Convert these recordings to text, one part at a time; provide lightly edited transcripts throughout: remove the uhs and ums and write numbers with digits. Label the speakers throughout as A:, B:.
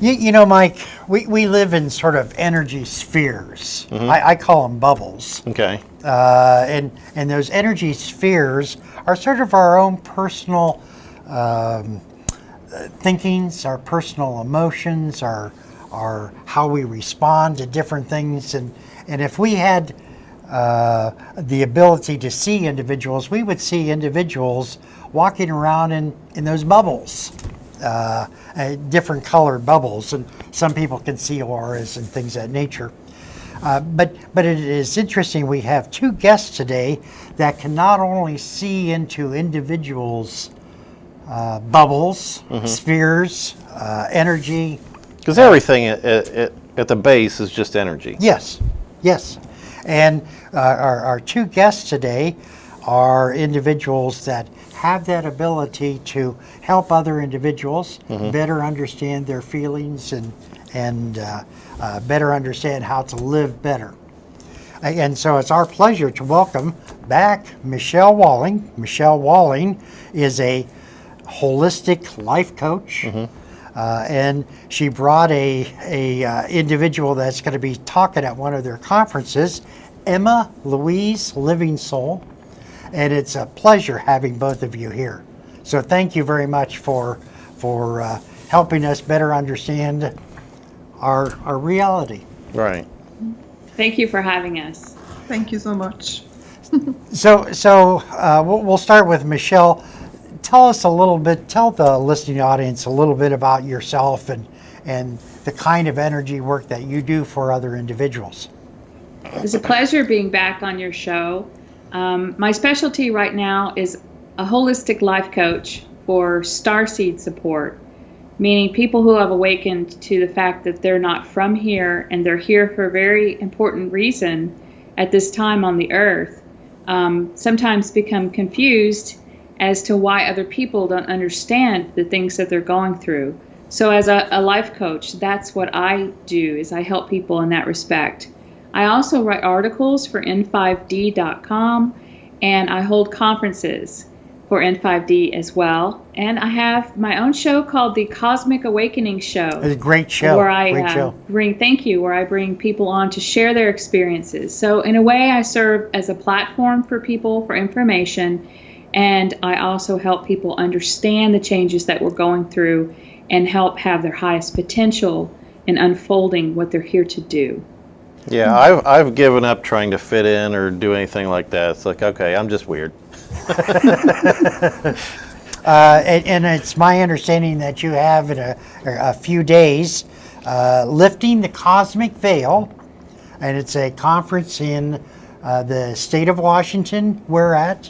A: You know, Mike, we live in sort of energy spheres. I call them bubbles.
B: Okay.
A: And those energy spheres are sort of our own personal thinkings, our personal emotions, our how we respond to different things. And if we had the ability to see individuals, we would see individuals walking around in those bubbles. Different colored bubbles, and some people can see auras and things of that nature. But it is interesting. We have two guests today that can not only see into individuals' bubbles, spheres, energy.
B: Because everything at the base is just energy.
A: Yes, yes. And our two guests today are individuals that have that ability to help other individuals better understand their feelings and better understand how to live better. And so it's our pleasure to welcome back Michelle Walling. Michelle Walling is a holistic life coach, and she brought a individual that's going to be talking at one of their conferences, Emma Louise Living Soul. And it's a pleasure having both of you here. So thank you very much for helping us better understand our reality.
B: Right.
C: Thank you for having us.
D: Thank you so much.
A: So we'll start with Michelle. Tell the listening audience a little bit about yourself and the kind of energy work that you do for other individuals.
C: It's a pleasure being back on your show. My specialty right now is a holistic life coach for starseed support, meaning people who have awakened to the fact that they're not from here and they're here for a very important reason at this time on the earth, sometimes become confused as to why other people don't understand the things that they're going through. So as a life coach, that's what I do, is I help people in that respect. I also write articles for N5D.com, and I hold conferences for N5D as well. And I have my own show called the Cosmic Awakening Show.
A: It's a great show.
C: Where I
A: great show.
C: where I bring people on to share their experiences. So in a way, I serve as a platform for people for information, and I also help people understand the changes that we're going through and help have their highest potential in unfolding what they're here to do.
B: Yeah, I've given up trying to fit in or do anything like that. It's like, okay, I'm just weird.
A: And it's my understanding that you have in a few days Lifting the Cosmic Veil, and it's a conference in the state of Washington. Where at?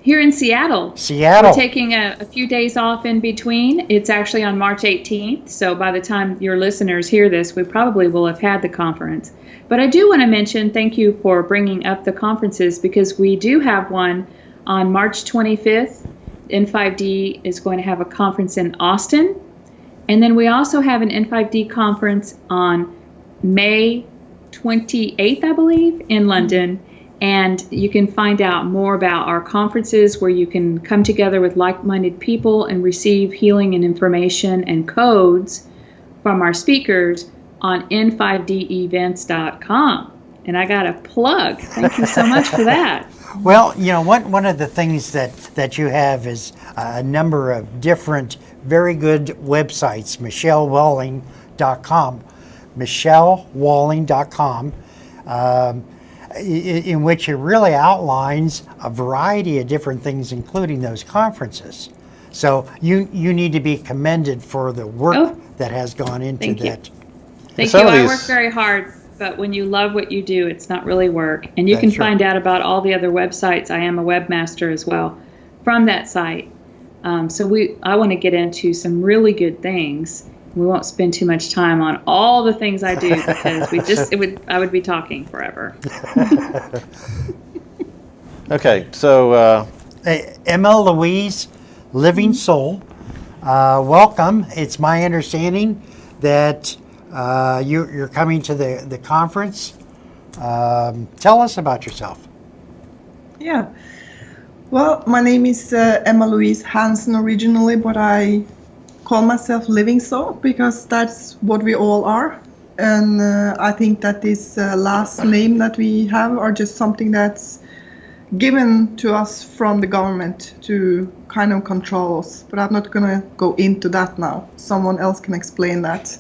C: Here in Seattle.
A: Seattle.
C: We're taking a few days off in between. It's actually on March 18th, so by the time your listeners hear this, we probably will have had the conference. But I do want to mention, thank you for bringing up the conferences, because we do have one on March 25th. N5D is going to have a conference in Austin. And then we also have an N5D conference on May 28th, I believe, in London. And you can find out more about our conferences, where you can come together with like-minded people and receive healing and information and codes from our speakers on n5devents.com. And I got a plug. Thank you so much for that.
A: Well, you know, one of the things that you have is a number of different very good websites, michellewalling.com, michellewalling.com, in which it really outlines a variety of different things, including those conferences. So you need to be commended for the work that has gone into that.
C: Thank you. I work very hard, but when you love what you do, it's not really work. And you can find out about all the other websites. I am a webmaster as well from that site. So I want to get into some really good things. We won't spend too much time on all the things I do, because I would be talking forever.
B: Okay, so
A: Emma Louise Living Soul, welcome. It's my understanding that you're coming to the conference. Tell us about yourself.
D: Yeah. Well, my name is Emma Louise Hansen originally, but I call myself living soul because that's what we all are. And I think that this last name that we have are just something that's given to us from the government to kind of control us. But I'm not going to go into that now. Someone else can explain that.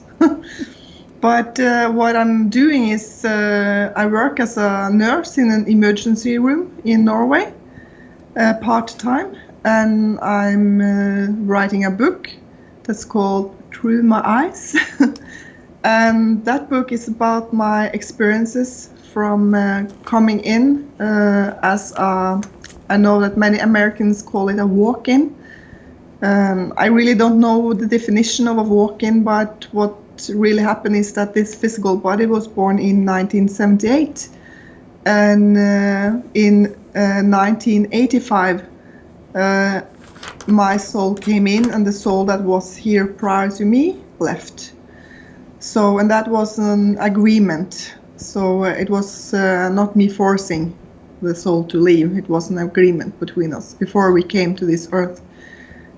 D: But what I'm doing is I work as a nurse in an emergency room in Norway, part-time. And I'm writing a book that's called Through My Eyes. And that book is about my experiences from coming in as a, I know that many Americans call it a walk-in. I really don't know the definition of a walk-in, but what really happened is that this physical body was born in 1978. And in 1985, my soul came in, and the soul that was here prior to me left. So, and that was an agreement. So it was not me forcing the soul to leave. It was an agreement between us before we came to this earth.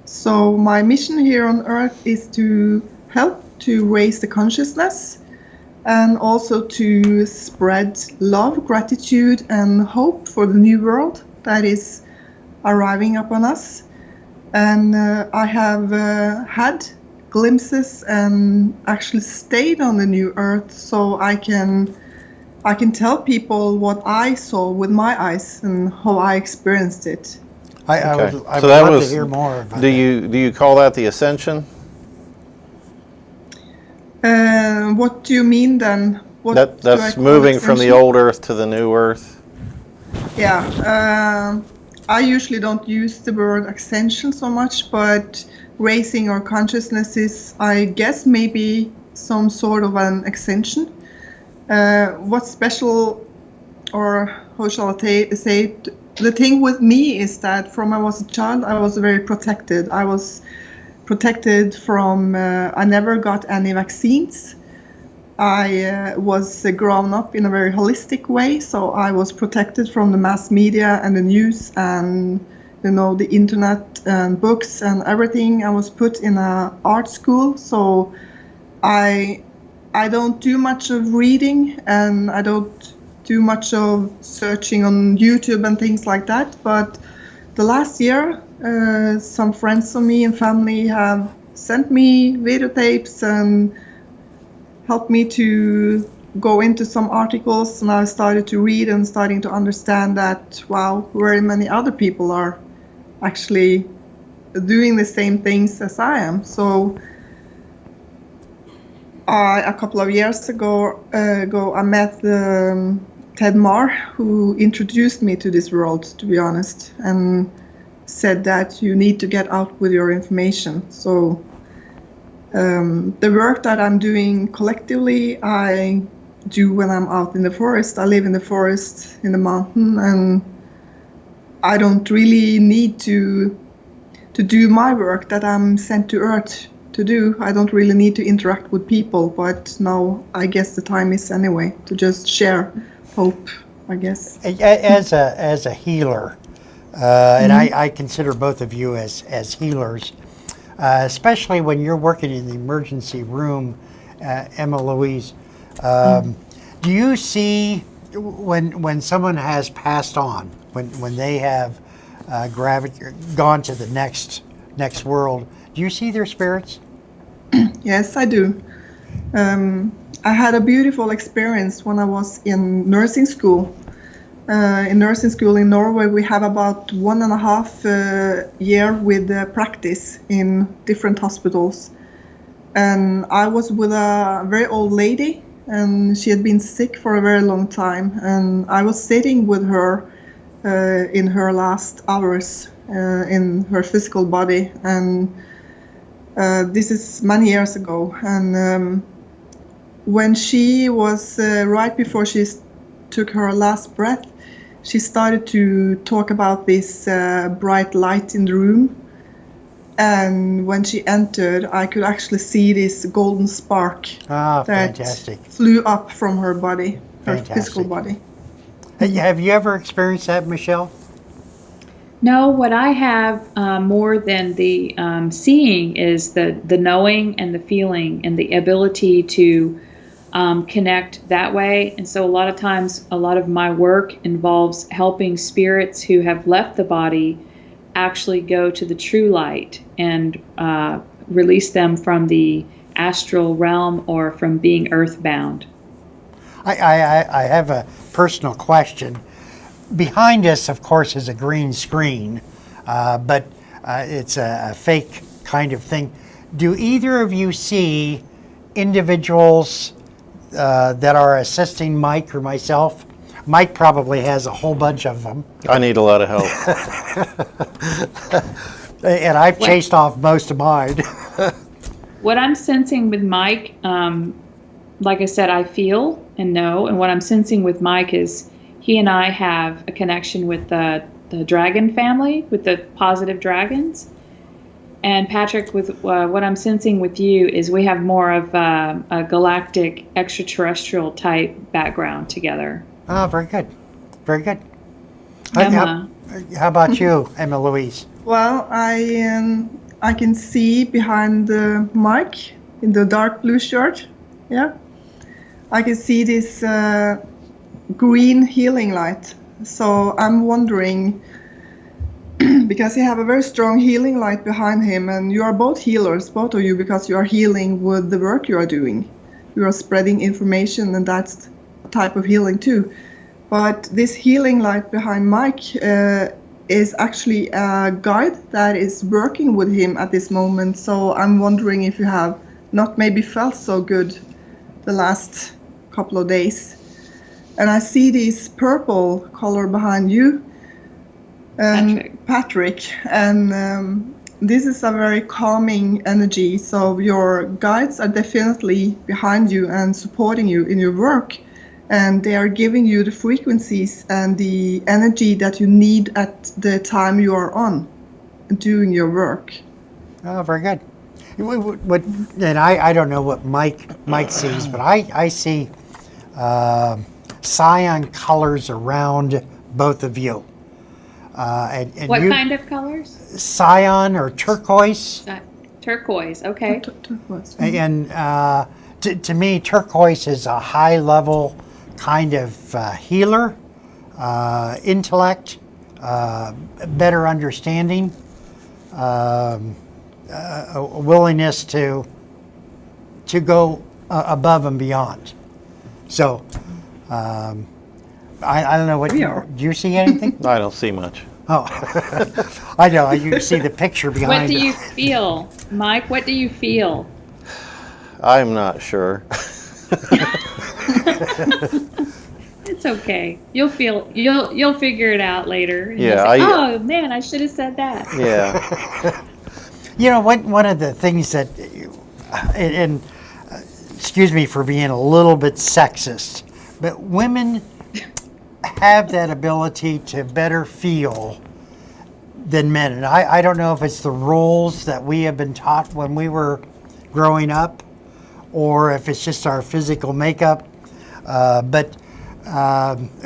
D: So my mission here on earth is to help to raise the consciousness and also to spread love, gratitude, and hope for the new world that is arriving upon us. And I have had glimpses and actually stayed on the new earth, so I can tell people what I saw with my eyes and how I experienced it.
A: I
B: Okay.
A: would, I
B: So
A: would
B: that
A: love
B: was-
A: to hear more about
B: Do you call that the ascension?
D: What do you mean then? What do I
B: That's
D: call
B: moving from the
D: extension?
B: old earth to the new earth.
D: Yeah, I usually don't use the word ascension so much, but raising our consciousness is, I guess, maybe some sort of an ascension. What's special, or how shall I say it? The thing with me is that from I was a child, I was very protected. I was protected from, I never got any vaccines. I was grown up in a very holistic way, so I was protected from the mass media and the news and, you know, the internet and books and everything. I was put in a art school, so I don't do much of reading, and I don't do much of searching on YouTube and things like that. But the last year, some friends of me and family have sent me videotapes and helped me to go into some articles, and I started to read and starting to understand that, wow, very many other people are actually doing the same things as I am. So a couple of years ago, I met Ted Marr, who introduced me to this world, to be honest, and said that you need to get out with your information. So the work that I'm doing collectively, I do when I'm out in the forest. I live in the forest, in the mountain, and I don't really need to do my work that I'm sent to Earth to do. I don't really need to interact with people, but now I guess the time is anyway to just share hope, I guess.
A: As a healer, and I consider both of you as healers, especially when you're working in the emergency room, Emma Louise. Do you see when someone has passed on, when they have gone to the next world, do you see their spirits?
D: Yes, I do. I had a beautiful experience when I was in nursing school. In nursing school in Norway, we have about 1.5 year with practice in different hospitals. And I was with a very old lady, and she had been sick for a very long time. And I was sitting with her in her last hours in her physical body. And this is many years ago. And when she was right before she took her last breath, she started to talk about this bright light in the room. And when she entered, I could actually see this golden spark that
A: Fantastic.
D: flew up from her body, her
A: Fantastic.
D: physical body.
A: Have you ever experienced that, Michelle?
C: No, what I have more than the seeing is the knowing and the feeling and the ability to connect that way. And so a lot of times, a lot of my work involves helping spirits who have left the body actually go to the true light and release them from the astral realm or from being earthbound.
A: I have a personal question. Behind us, of course, is a green screen, but it's a fake kind of thing. Do either of you see individuals that are assisting Mike or myself? Mike probably has a whole bunch of them.
B: I need a lot of help.
A: And I've chased off most of mine.
C: What I'm sensing with Mike, like I said, I feel and know. And what I'm sensing with Mike is he and I have a connection with the dragon family, with the positive dragons. And Patrick, with what I'm sensing with you is we have more of a galactic extraterrestrial type background together.
A: Oh, very good. Very good.
C: Emma.
A: How about you, Emma Louise?
D: Well, I can see behind the mic in the dark blue shirt. Yeah, I can see this green healing light. So I'm wondering, because you have a very strong healing light behind him, and you are both healers, both of you, because you are healing with the work you are doing. You are spreading information, and that's a type of healing too. But this healing light behind Mike is actually a guide that is working with him at this moment. So I'm wondering if you have not maybe felt so good the last couple of days. And I see this purple color behind you, Patrick. And this is a very calming energy. So your guides are definitely behind you and supporting you in your work. And they are giving you the frequencies and the energy that you need at the time you are on doing your work.
A: Oh, very good. And I don't know what Mike sees, but I see cyan colors around both of you. And
C: What
A: you,
C: kind of colors?
A: cyan or turquoise.
C: Turquoise, okay.
A: And to me, turquoise is a high level kind of healer, intellect, better understanding, a willingness to go above and beyond. So I don't know what do you see anything?
B: I don't see much.
A: Oh, I know. You see the picture behind.
C: What do you feel, Mike? What do you feel?
B: I'm not sure.
C: It's okay. You'll figure it out later. And
B: Yeah,
C: you'll say, oh man, I should have said that.
B: Yeah.
A: You know, one of the things that, and excuse me for being a little bit sexist, but women have that ability to better feel than men. And I don't know if it's the roles that we have been taught when we were growing up, or if it's just our physical makeup. But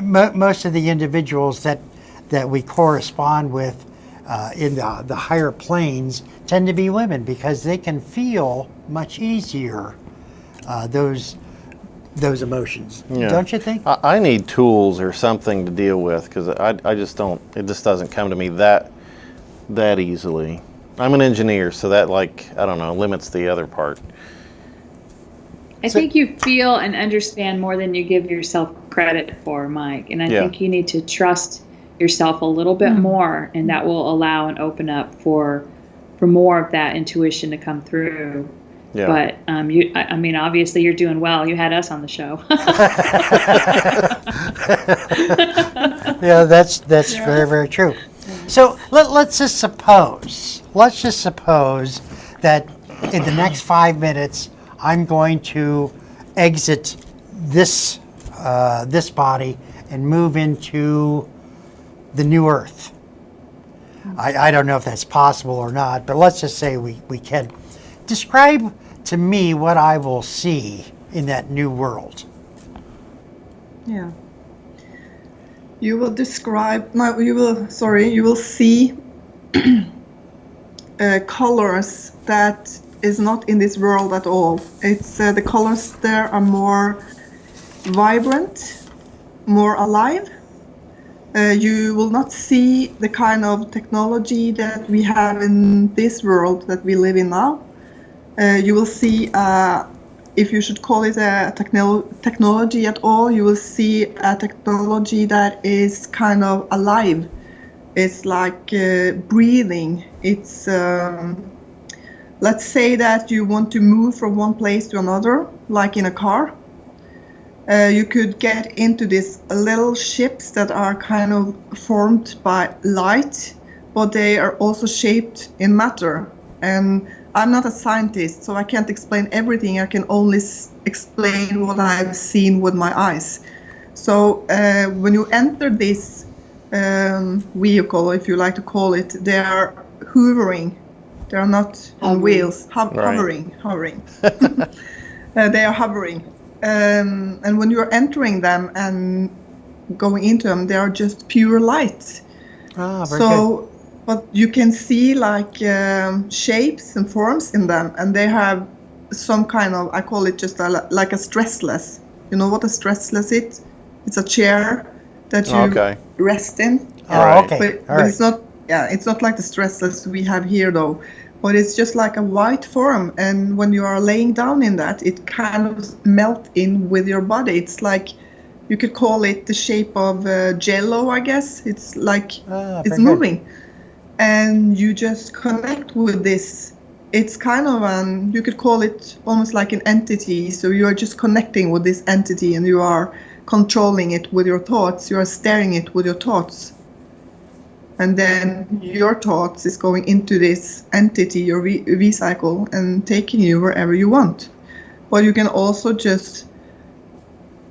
A: most of the individuals that we correspond with in the higher planes tend to be women, because they can feel much easier those emotions.
B: Yeah.
A: Don't you think?
B: I need tools or something to deal with, because I just don't, it just doesn't come to me that easily. I'm an engineer, so that, like, I don't know, limits the other part.
C: I think you feel and understand more than you give yourself credit for, Mike. And I think you need to trust yourself a little bit more, and that will allow and open up for more of that intuition to come through.
B: Yeah.
C: But I mean, obviously you're doing well. You had us on the show.
A: Yeah, that's very, very true. So let's just suppose that in the next 5 minutes I'm going to exit this this body and move into the new Earth. I don't know if that's possible or not, but let's just say we can. Describe to me what I will see in that new world.
D: Yeah. You will describe. No, you will. Sorry, you will see colors that is not in this world at all. It's the colors there are more vibrant, more alive. You will not see the kind of technology that we have in this world that we live in now. You will see, if you should call it a technology at all, you will see a technology that is kind of alive. It's like breathing. It's, let's say that you want to move from one place to another, like in a car. You could get into these little ships that are kind of formed by light, but they are also shaped in matter. And I'm not a scientist, so I can't explain everything. I can only explain what I've seen with my eyes. So when you enter this vehicle, if you like to call it, they are hovering. They are not on wheels, hovering. They are hovering. And when you're entering them and going into them, they are just pure light.
A: Very good.
D: But you can see like shapes and forms in them, and they have some kind of, I call it just like a stressless. You know what a stressless is? It's a chair that you rest in.
A: Oh, okay.
D: But it's not. Yeah, it's not like the stressless we have here though. But it's just like a white form, and when you are laying down in that, it kind of melts in with your body. It's like, you could call it the shape of Jello, I guess. It's like it's moving. Good. And you just connect with this. It's kind of you could call it almost like an entity. So you are just connecting with this entity, and you are controlling it with your thoughts. You are steering it with your thoughts. And then your thoughts is going into this entity, your V-cycle, and taking you wherever you want. But you can also just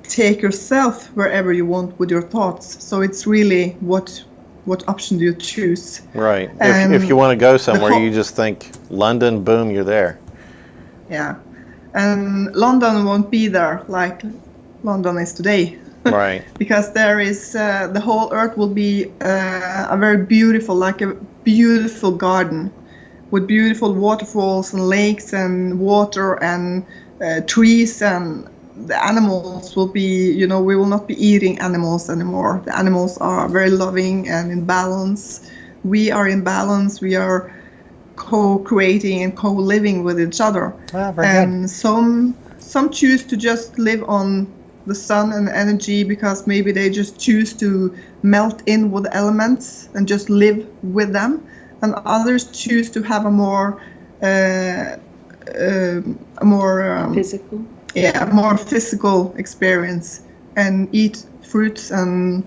D: take yourself wherever you want with your thoughts. So it's really what option do you choose?
B: Right. If you want to go somewhere, you just think London, boom, you're there.
D: Yeah. And London won't be there like London is today.
B: Right.
D: Because there is, the whole earth will be a very beautiful, like a beautiful garden with beautiful waterfalls and lakes and water and trees, and the animals will be, we will not be eating animals anymore. The animals are very loving and in balance. We are in balance. We are co-creating and co-living with each other. And some choose to just live on the sun and energy because maybe they just choose to melt in with the elements and just live with them, and others choose to have a more
C: physical.
D: Yeah, more physical experience and eat fruits and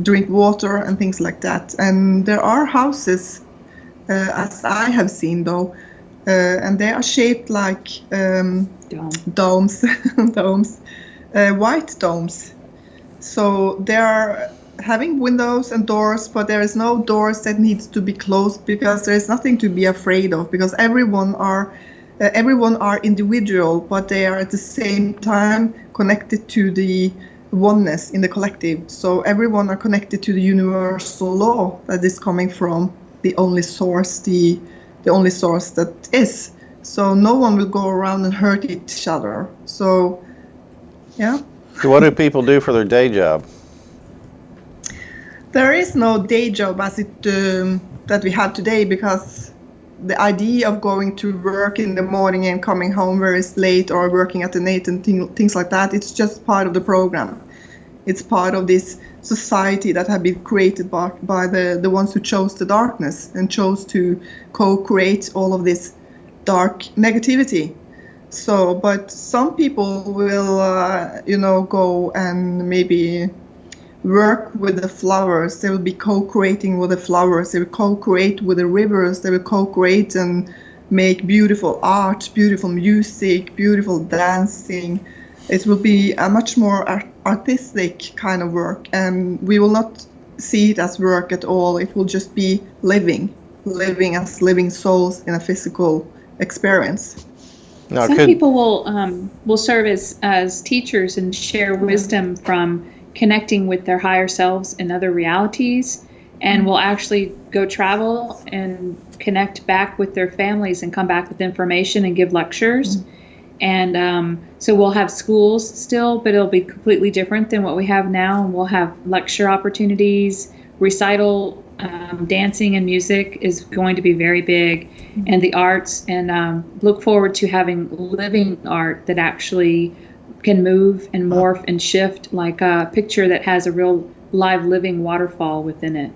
D: drink water and things like that. And there are houses, as I have seen though, and they are shaped like domes. White domes. So they are having windows and doors, but there is no doors that needs to be closed because there is nothing to be afraid of, because everyone are individual, but they are at the same time connected to the oneness in the collective. So everyone are connected to the universal law that is coming from the only source, the only source that is. So no one will go around and hurt each other. So yeah.
B: So what do people do for their day job?
D: There is no day job as it that we have today, because the idea of going to work in the morning and coming home very late, or working at the night and things like that, it's just part of the program. It's part of this society that have been created by the ones who chose the darkness and chose to co-create all of this dark negativity. So, but some people will, go and maybe work with the flowers. They will be co-creating with the flowers. They will co-create with the rivers. They will co-create and make beautiful art, beautiful music, beautiful dancing. It will be a much more artistic kind of work, and we will not see it as work at all. It will just be living as living souls in a physical experience.
C: Some people will serve as teachers and share wisdom from connecting with their higher selves in other realities, and will actually go travel and connect back with their families and come back with information and give lectures. And so we'll have schools still, but it'll be completely different than what we have now. And we'll have lecture opportunities, recital, dancing and music is going to be very big, and the arts. And look forward to having living art that actually can move and morph and shift, like a picture that has a real live living waterfall within it.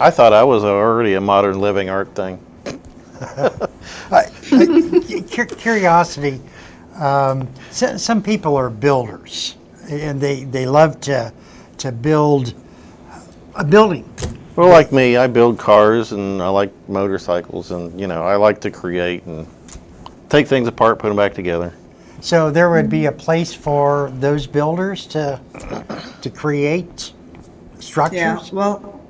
B: I thought I was already a modern living art thing.
A: Curiosity. Some people are builders, and they love to build a building.
B: Well, like me, I build cars and I like motorcycles, and I like to create and take things apart, put them back together.
A: So there would be a place for those builders to create structures.
D: Yeah, well,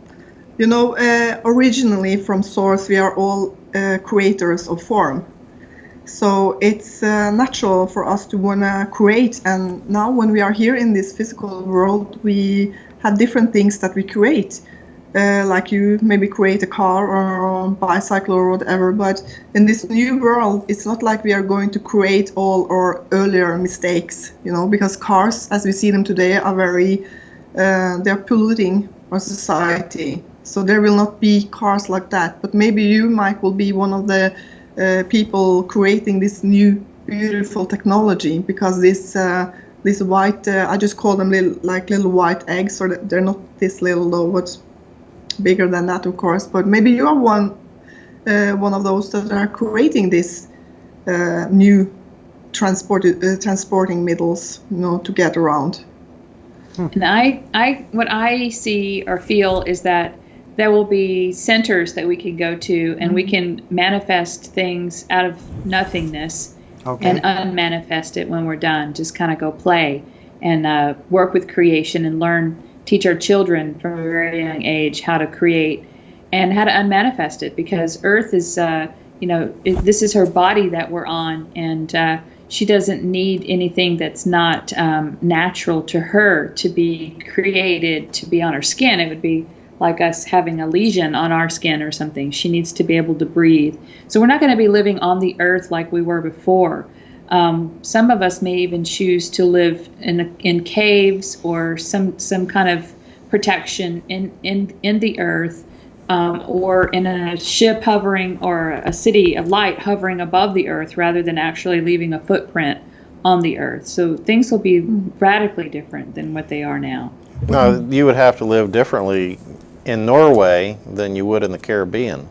D: originally from source, we are all creators of form. So it's natural for us to want to create. And now when we are here in this physical world, we have different things that we create. Like you maybe create a car or a bicycle or whatever. But in this new world, it's not like we are going to create all our earlier mistakes, because cars, as we see them today, are they're polluting our society. So there will not be cars like that. But maybe you, Mike, will be one of the people creating this new beautiful technology, because this white, I just call them little white eggs, or they're not this little though, but bigger than that, of course. But maybe you are one of those that are creating this new transporting middles, to get around.
C: And what I see or feel is that there will be centers that we can go to, and we can manifest things out of nothingness, and unmanifest it when we're done. Just kind of go play and work with creation and teach our children from a very young age how to create and how to unmanifest it, because Earth is, this is her body that we're on, and she doesn't need anything that's not natural to her to be created, to be on her skin. It would be like us having a lesion on our skin or something. She needs to be able to breathe. So we're not going to be living on the earth like we were before. Some of us may even choose to live in caves or some kind of protection in the earth, or in a ship hovering, or a city of light hovering above the earth, rather than actually leaving a footprint on the earth. So things will be radically different than what they are now.
B: No, you would have to live differently in Norway than you would in the Caribbean.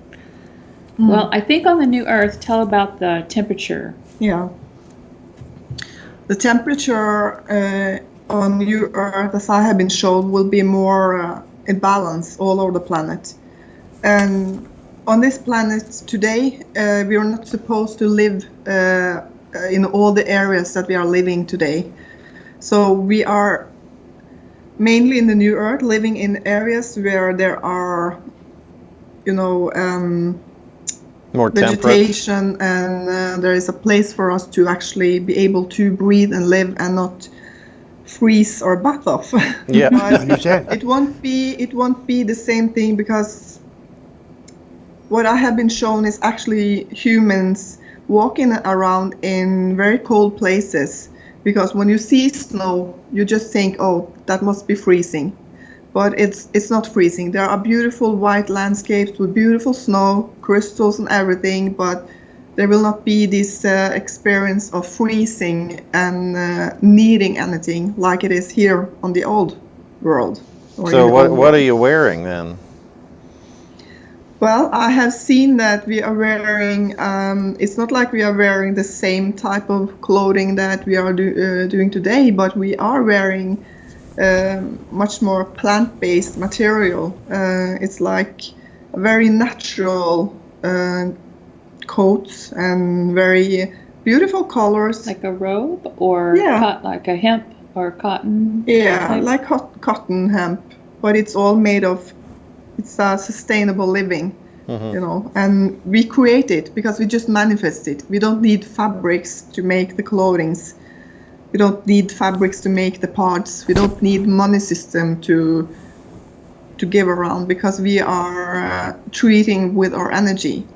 C: Well, I think on the new earth, tell about the temperature.
D: Yeah. The temperature on new earth, as I have been shown, will be more in balance all over the planet. And on this planet today, we are not supposed to live in all the areas that we are living today. So we are mainly in the new earth living in areas where there are,
B: More
D: vegetation, and there is a place for us to actually be able to breathe and live and not freeze or bath off.
B: Yeah.
D: But it won't be the same thing, because what I have been shown is actually humans walking around in very cold places, because when you see snow, you just think, oh, that must be freezing. But it's not freezing. There are beautiful white landscapes with beautiful snow, crystals and everything, but there will not be this experience of freezing and needing anything like it is here on the old world.
B: So what are you wearing then?
D: Well, I have seen that we are wearing, it's not like we are wearing the same type of clothing that we are doing today, but we are wearing much more plant-based material. It's like very natural coats and very beautiful colors.
C: Like a robe, or like a hemp or cotton?
D: Yeah,
C: type?
D: like cotton hemp, but it's all made of, it's a sustainable living, and we create it because we just manifest it. We don't need fabrics to make the clothings. We don't need fabrics to make the pods. We don't need money system to give around, because we are treating with our energy.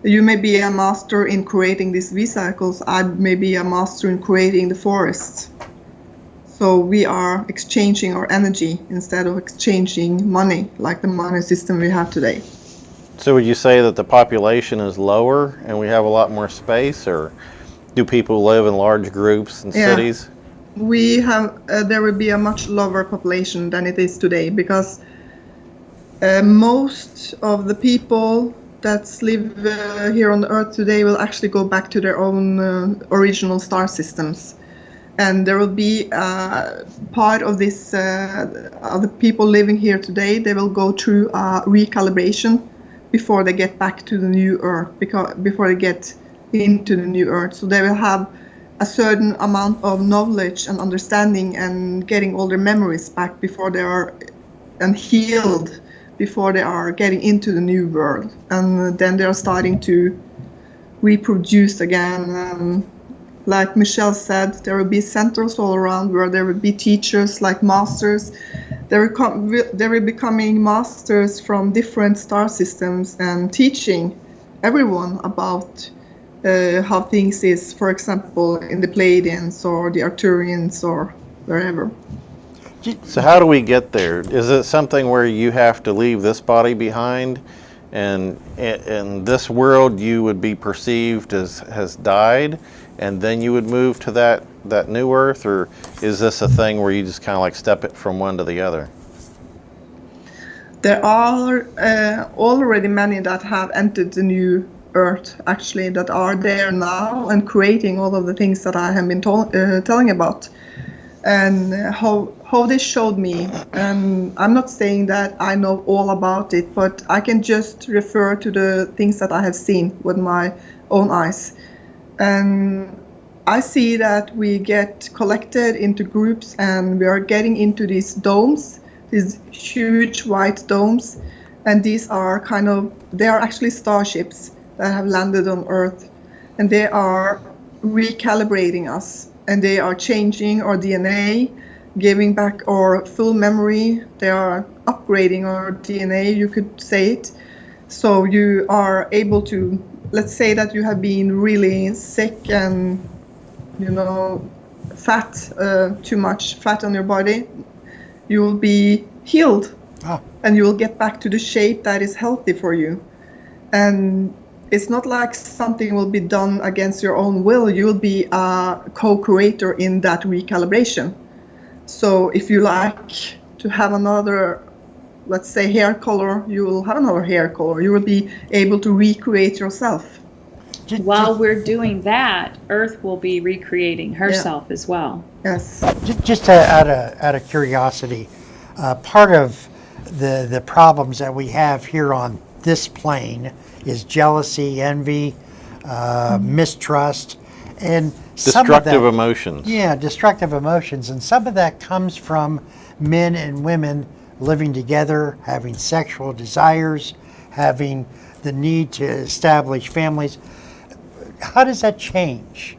D: You may be a master in creating these V-cycles. I may be a master in creating the forest. So we are exchanging our energy instead of exchanging money, like the money system we have today.
B: So would you say that the population is lower and we have a lot more space, or do people live in large groups in cities?
D: We have there will be a much lower population than it is today, because most of the people that live here on the Earth today will actually go back to their own original star systems. And there will be part of this, of the people living here today, they will go through a recalibration before they get back to the new Earth, before they get into the new Earth. So they will have a certain amount of knowledge and understanding and getting all their memories back before they are and healed before they are getting into the new world. And then they are starting to reproduce again. Like Michelle said, there will be centers all around where there will be teachers like masters. They will be becoming masters from different star systems and teaching everyone about how things is, for example, in the Pleiadians or the Arcturians or wherever.
B: So how do we get there? Is it something where you have to leave this body behind, and in this world you would be perceived as has died, and then you would move to that new Earth, or is this a thing where you just kind of like step it from one to the other?
D: There are already many that have entered the new Earth, actually, that are there now and creating all of the things that I have been telling about. And how they showed me, and I'm not saying that I know all about it, but I can just refer to the things that I have seen with my own eyes. And I see that we get collected into groups and we are getting into these domes, these huge white domes, and these are they are actually starships that have landed on Earth, and they are recalibrating us, and they are changing our DNA, giving back our full memory. They are upgrading our DNA, you could say it. So you are able to, let's say that you have been really sick and, fat, too much fat on your body, you will be healed. And you will get back to the shape that is healthy for you. And it's not like something will be done against your own will. You will be a co-creator in that recalibration. So if you like to have another, let's say, hair color, you will have another hair color. You will be able to recreate yourself.
C: While we're doing that, Earth will be recreating herself as well.
D: Yes.
A: Just out of curiosity, part of the problems that we have here on this plane is jealousy, envy, mistrust, and
B: destructive emotions.
A: Yeah, destructive emotions. And some of that comes from men and women living together, having sexual desires, having the need to establish families. How does that change?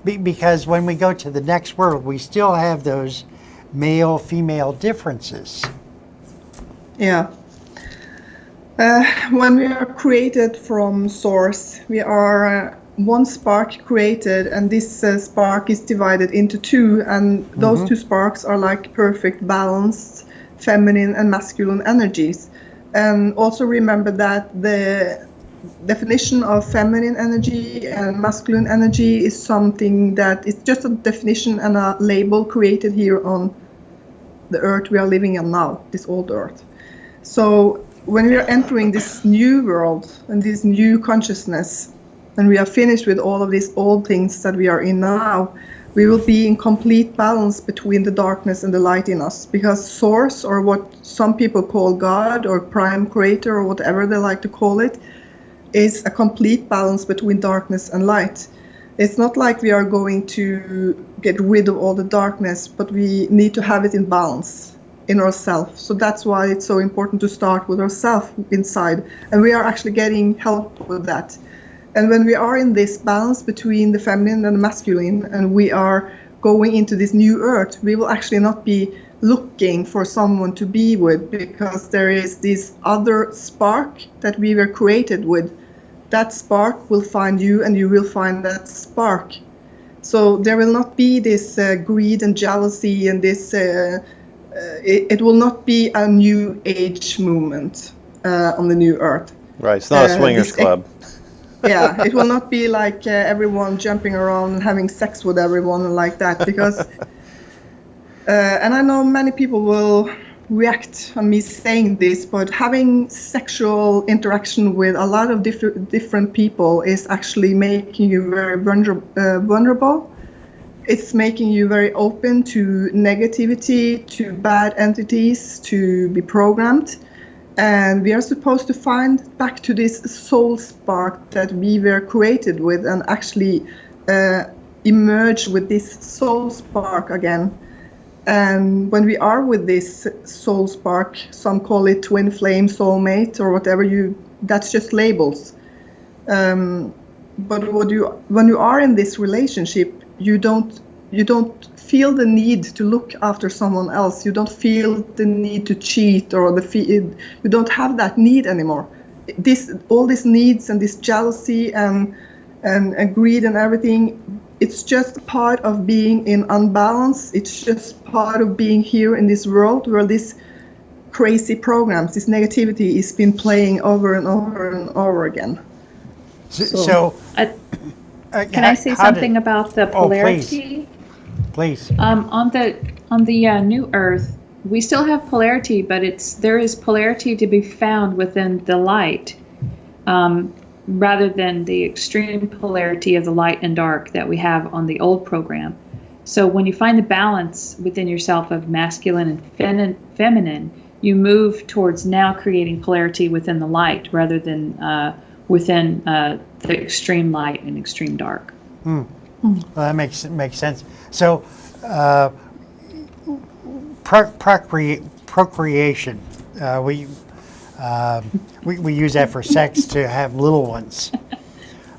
A: Because when we go to the next world, we still have those male-female differences.
D: Yeah. When we are created from source, we are one spark created, and this spark is divided into two, and those two sparks are like perfect balanced feminine and masculine energies. And also remember that the definition of feminine energy and masculine energy is something that is just a definition and a label created here on the Earth we are living on now, this old Earth. So when we are entering this new world and this new consciousness, and we are finished with all of these old things that we are in now, we will be in complete balance between the darkness and the light in us, because source, or what some people call God or prime creator or whatever they like to call it, is a complete balance between darkness and light. It's not like we are going to get rid of all the darkness, but we need to have it in balance in ourselves. So that's why it's so important to start with ourselves inside, and we are actually getting help with that. And when we are in this balance between the feminine and the masculine, and we are going into this new earth, we will actually not be looking for someone to be with, because there is this other spark that we were created with. That spark will find you, and you will find that spark. So there will not be this greed and jealousy, and this. It will not be a new age movement on the new earth.
B: Right. It's not a swingers club.
D: Yeah, it will not be like everyone jumping around and having sex with everyone like that, because. And I know many people will react on me saying this, but having sexual interaction with a lot of different people is actually making you very vulnerable. It's making you very open to negativity, to bad entities, to be programmed. And we are supposed to find back to this soul spark that we were created with, and actually emerge with this soul spark again. And when we are with this soul spark, some call it twin flame, soulmate, or whatever that's just labels. But when you are in this relationship, you don't feel the need to look after someone else. You don't feel the need to cheat, or you don't have that need anymore. All these needs and this jealousy and greed and everything, it's just part of being in unbalance. It's just part of being here in this world where this crazy programs, this negativity is been playing over and over and over again.
C: Can I say something about the polarity?
A: Please.
C: On the new Earth, we still have polarity, but there is polarity to be found within the light. Rather than the extreme polarity of the light and dark that we have on the old program. So when you find the balance within yourself of masculine and feminine, you move towards now creating polarity within the light rather than within the extreme light and extreme dark.
A: Well, that makes sense. So procreation, we use that for sex to have little ones.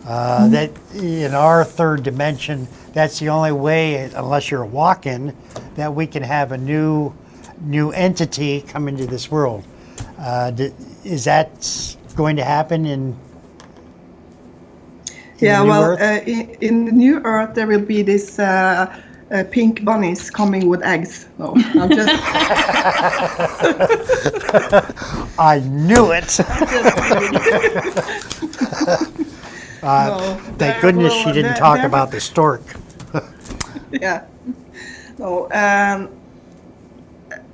A: That in our third dimension, that's the only way, unless you're a walk-in, that we can have a new entity come into this world. Is that going to happen in
D: yeah,
A: the new
D: well,
A: Earth?
D: in the new Earth, there will be this pink bunnies coming with eggs. No, I'm just.
A: I knew it. Thank goodness she didn't talk about the stork.
D: Yeah. No.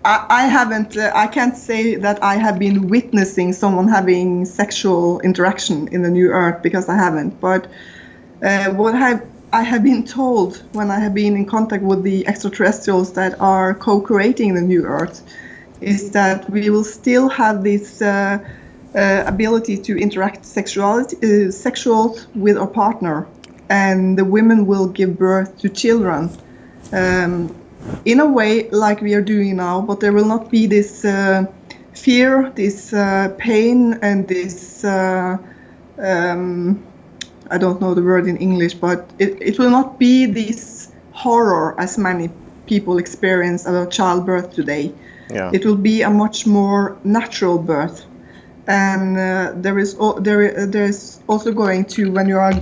D: I haven't. I can't say that I have been witnessing someone having sexual interaction in the new Earth, because I haven't. But what I have been told when I have been in contact with the extraterrestrials that are co-creating the new Earth is that we will still have this ability to interact sexual with our partner, and the women will give birth to children in a way like we are doing now, but there will not be this fear, this pain, and this I don't know the word in English, but it will not be this horror as many people experience about childbirth today.
B: Yeah.
D: It will be a much more natural birth, and there is also going to, when you are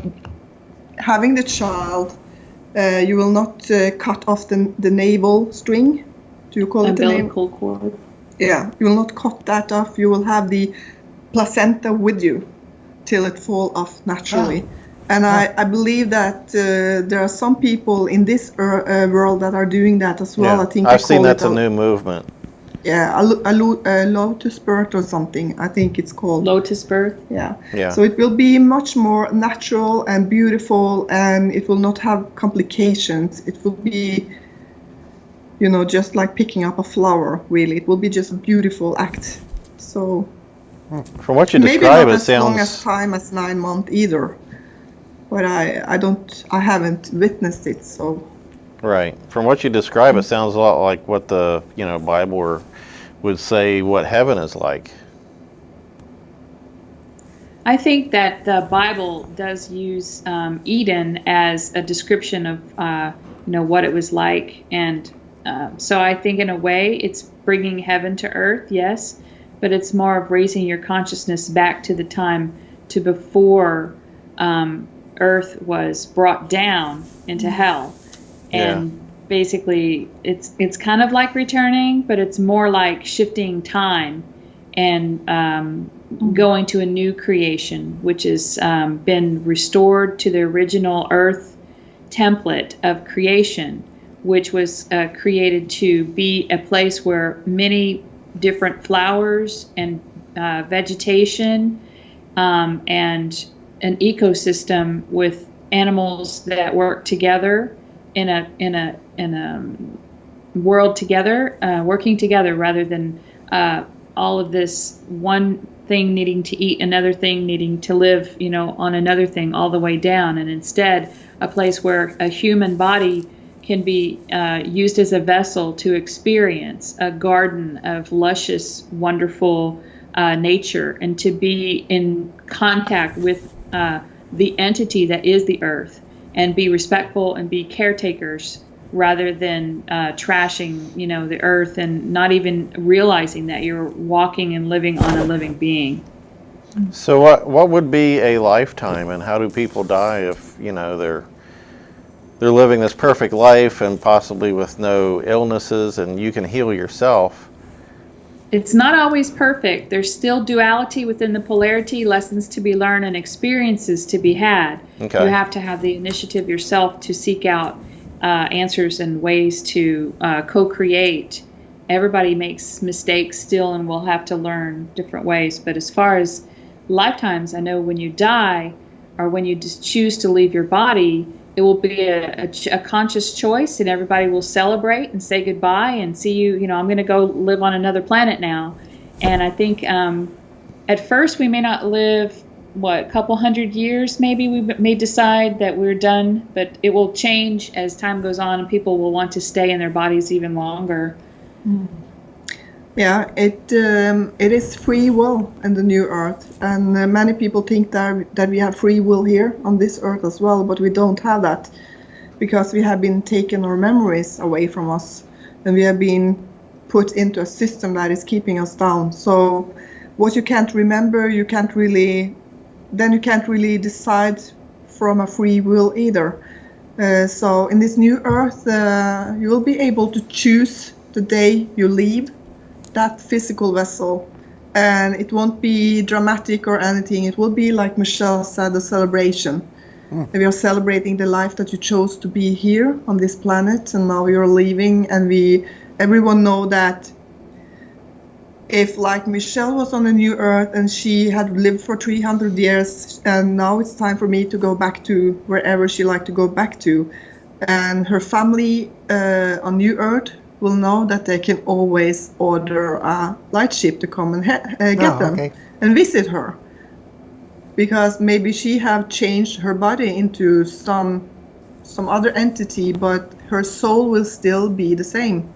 D: having the child, you will not cut off the navel string. Do you call it the
C: umbilical cord?
D: Yeah, you will not cut that off. You will have the placenta with you till it fall off naturally. And I believe that there are some people in this world that are doing that as well.
B: Yeah.
D: I think
B: I've seen that's a new movement.
D: Yeah, a lotus birth or something, I think it's called.
C: Lotus birth?
D: Yeah.
B: Yeah.
D: So it will be much more natural and beautiful, and it will not have complications. It will be, just like picking up a flower, really. It will be just a beautiful act. So
B: From what you
D: maybe
B: describe,
D: not
B: it
D: as long as
B: sounds
D: time as 9 months either. But I haven't witnessed it, so.
B: right. From what you describe, it sounds a lot like what the Bible would say what heaven is like.
C: I think that the Bible does use Eden as a description of, what it was like. And so I think in a way it's bringing heaven to earth, yes, but it's more of raising your consciousness back to the time to before earth was brought down into hell. And basically it's kind of like returning, but it's more like shifting time and going to a new creation, which has been restored to the original earth template of creation, which was created to be a place where many different flowers and vegetation and an ecosystem with animals that work together in a world together, working together, rather than all of this one thing needing to eat, another thing needing to live, on another thing all the way down, and instead a place where a human body can be used as a vessel to experience a garden of luscious, wonderful nature, and to be in contact with the entity that is the earth, and be respectful and be caretakers rather than trashing, the earth, and not even realizing that you're walking and living on a living being.
B: So what would be a lifetime, and how do people die if they're living this perfect life and possibly with no illnesses, and you can heal yourself?
C: It's not always perfect. There's still duality within the polarity, lessons to be learned and experiences to be had.
B: Okay.
C: You have to have the initiative yourself to seek out answers and ways to co-create. Everybody makes mistakes still, and will have to learn different ways. But as far as lifetimes, I know when you die, or when you just choose to leave your body, it will be a conscious choice, and everybody will celebrate and say goodbye and see you. I'm going to go live on another planet now. And I think at first we may not live, a couple hundred years, maybe we may decide that we're done, but it will change as time goes on, and people will want to stay in their bodies even longer.
D: Yeah, it is free will in the new earth, and many people think that we have free will here on this earth as well, but we don't have that, because we have been taken our memories away from us, and we have been put into a system that is keeping us down. So what you can't remember, you can't really decide from a free will either. So in this new earth, you will be able to choose the day you leave that physical vessel, and it won't be dramatic or anything. It will be, like Michelle said, a celebration. We are celebrating the life that you chose to be here on this planet, and now you're leaving, and everyone know that if, like Michelle was on the new earth and she had lived for 300 years, and now it's time for me to go back to wherever she liked to go back to, and her family on new earth will know that they can always order a light ship to come and get them and visit her, because maybe she have changed her body into some other entity, but her soul will still be the same.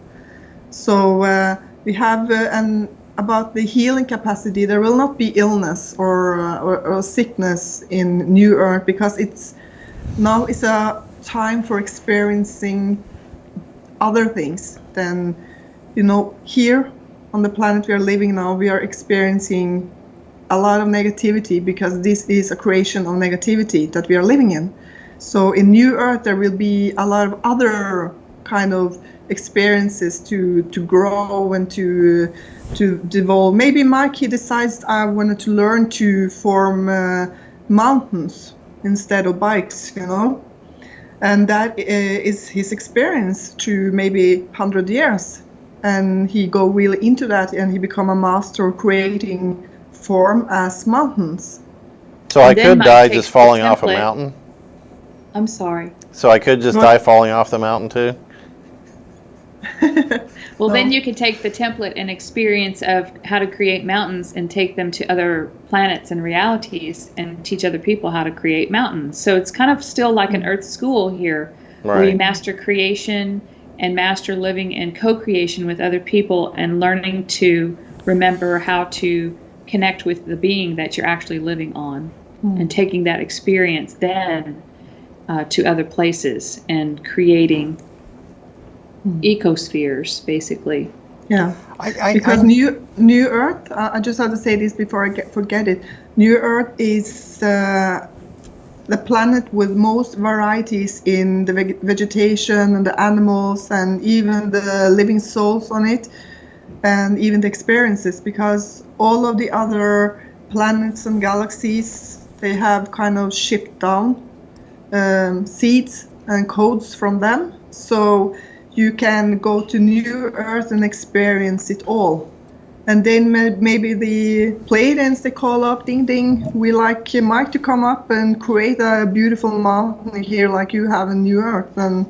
D: So we have and about the healing capacity, there will not be illness or sickness in New Earth, because now it's a time for experiencing other things than, here on the planet we are living now, we are experiencing a lot of negativity, because this is a creation of negativity that we are living in. So in New Earth there will be a lot of other kind of experiences to grow and to devolve. Maybe Mikey decides I wanted to learn to form mountains instead of bikes, and that is his experience through maybe 100 years, and he go really into that, and he become a master of creating form as mountains.
B: So I could die just falling off a mountain?
C: I'm sorry.
B: So I could just die falling off the mountain too?
C: Well, then you could take the template and experience of how to create mountains and take them to other planets and realities and teach other people how to create mountains. So it's kind of still like an Earth school here, where you master creation and master living in co-creation with other people, and learning to remember how to connect with the being that you're actually living on, and taking that experience then to other places and creating ecospheres, basically.
D: Yeah. Because
A: I-
D: New Earth, I just have to say this before I forget it. New Earth is the planet with most varieties in the vegetation and the animals and even the living souls on it, and even the experiences, because all of the other planets and galaxies, they have kind of shipped down seeds and codes from them. So you can go to New Earth and experience it all. And then maybe the Pleiadians, they call up, ding ding, we like Mike to come up and create a beautiful mountain here like you have in New Earth. And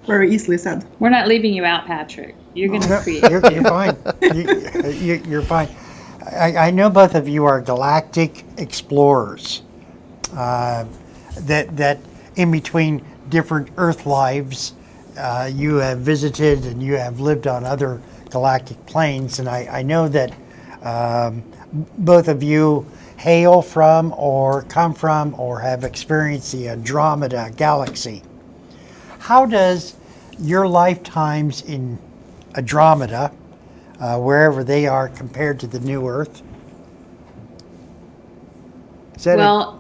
D: very easily said.
C: We're not leaving you out, Patrick. You're going to
A: No,
C: create.
A: you're fine. You're fine. I know both of you are galactic explorers. That in between different Earth lives, you have visited and you have lived on other galactic planes, and I know that both of you hail from or come from or have experienced the Andromeda galaxy. How does your lifetimes in Andromeda, wherever they are, compared to the new Earth? Is that
C: Well,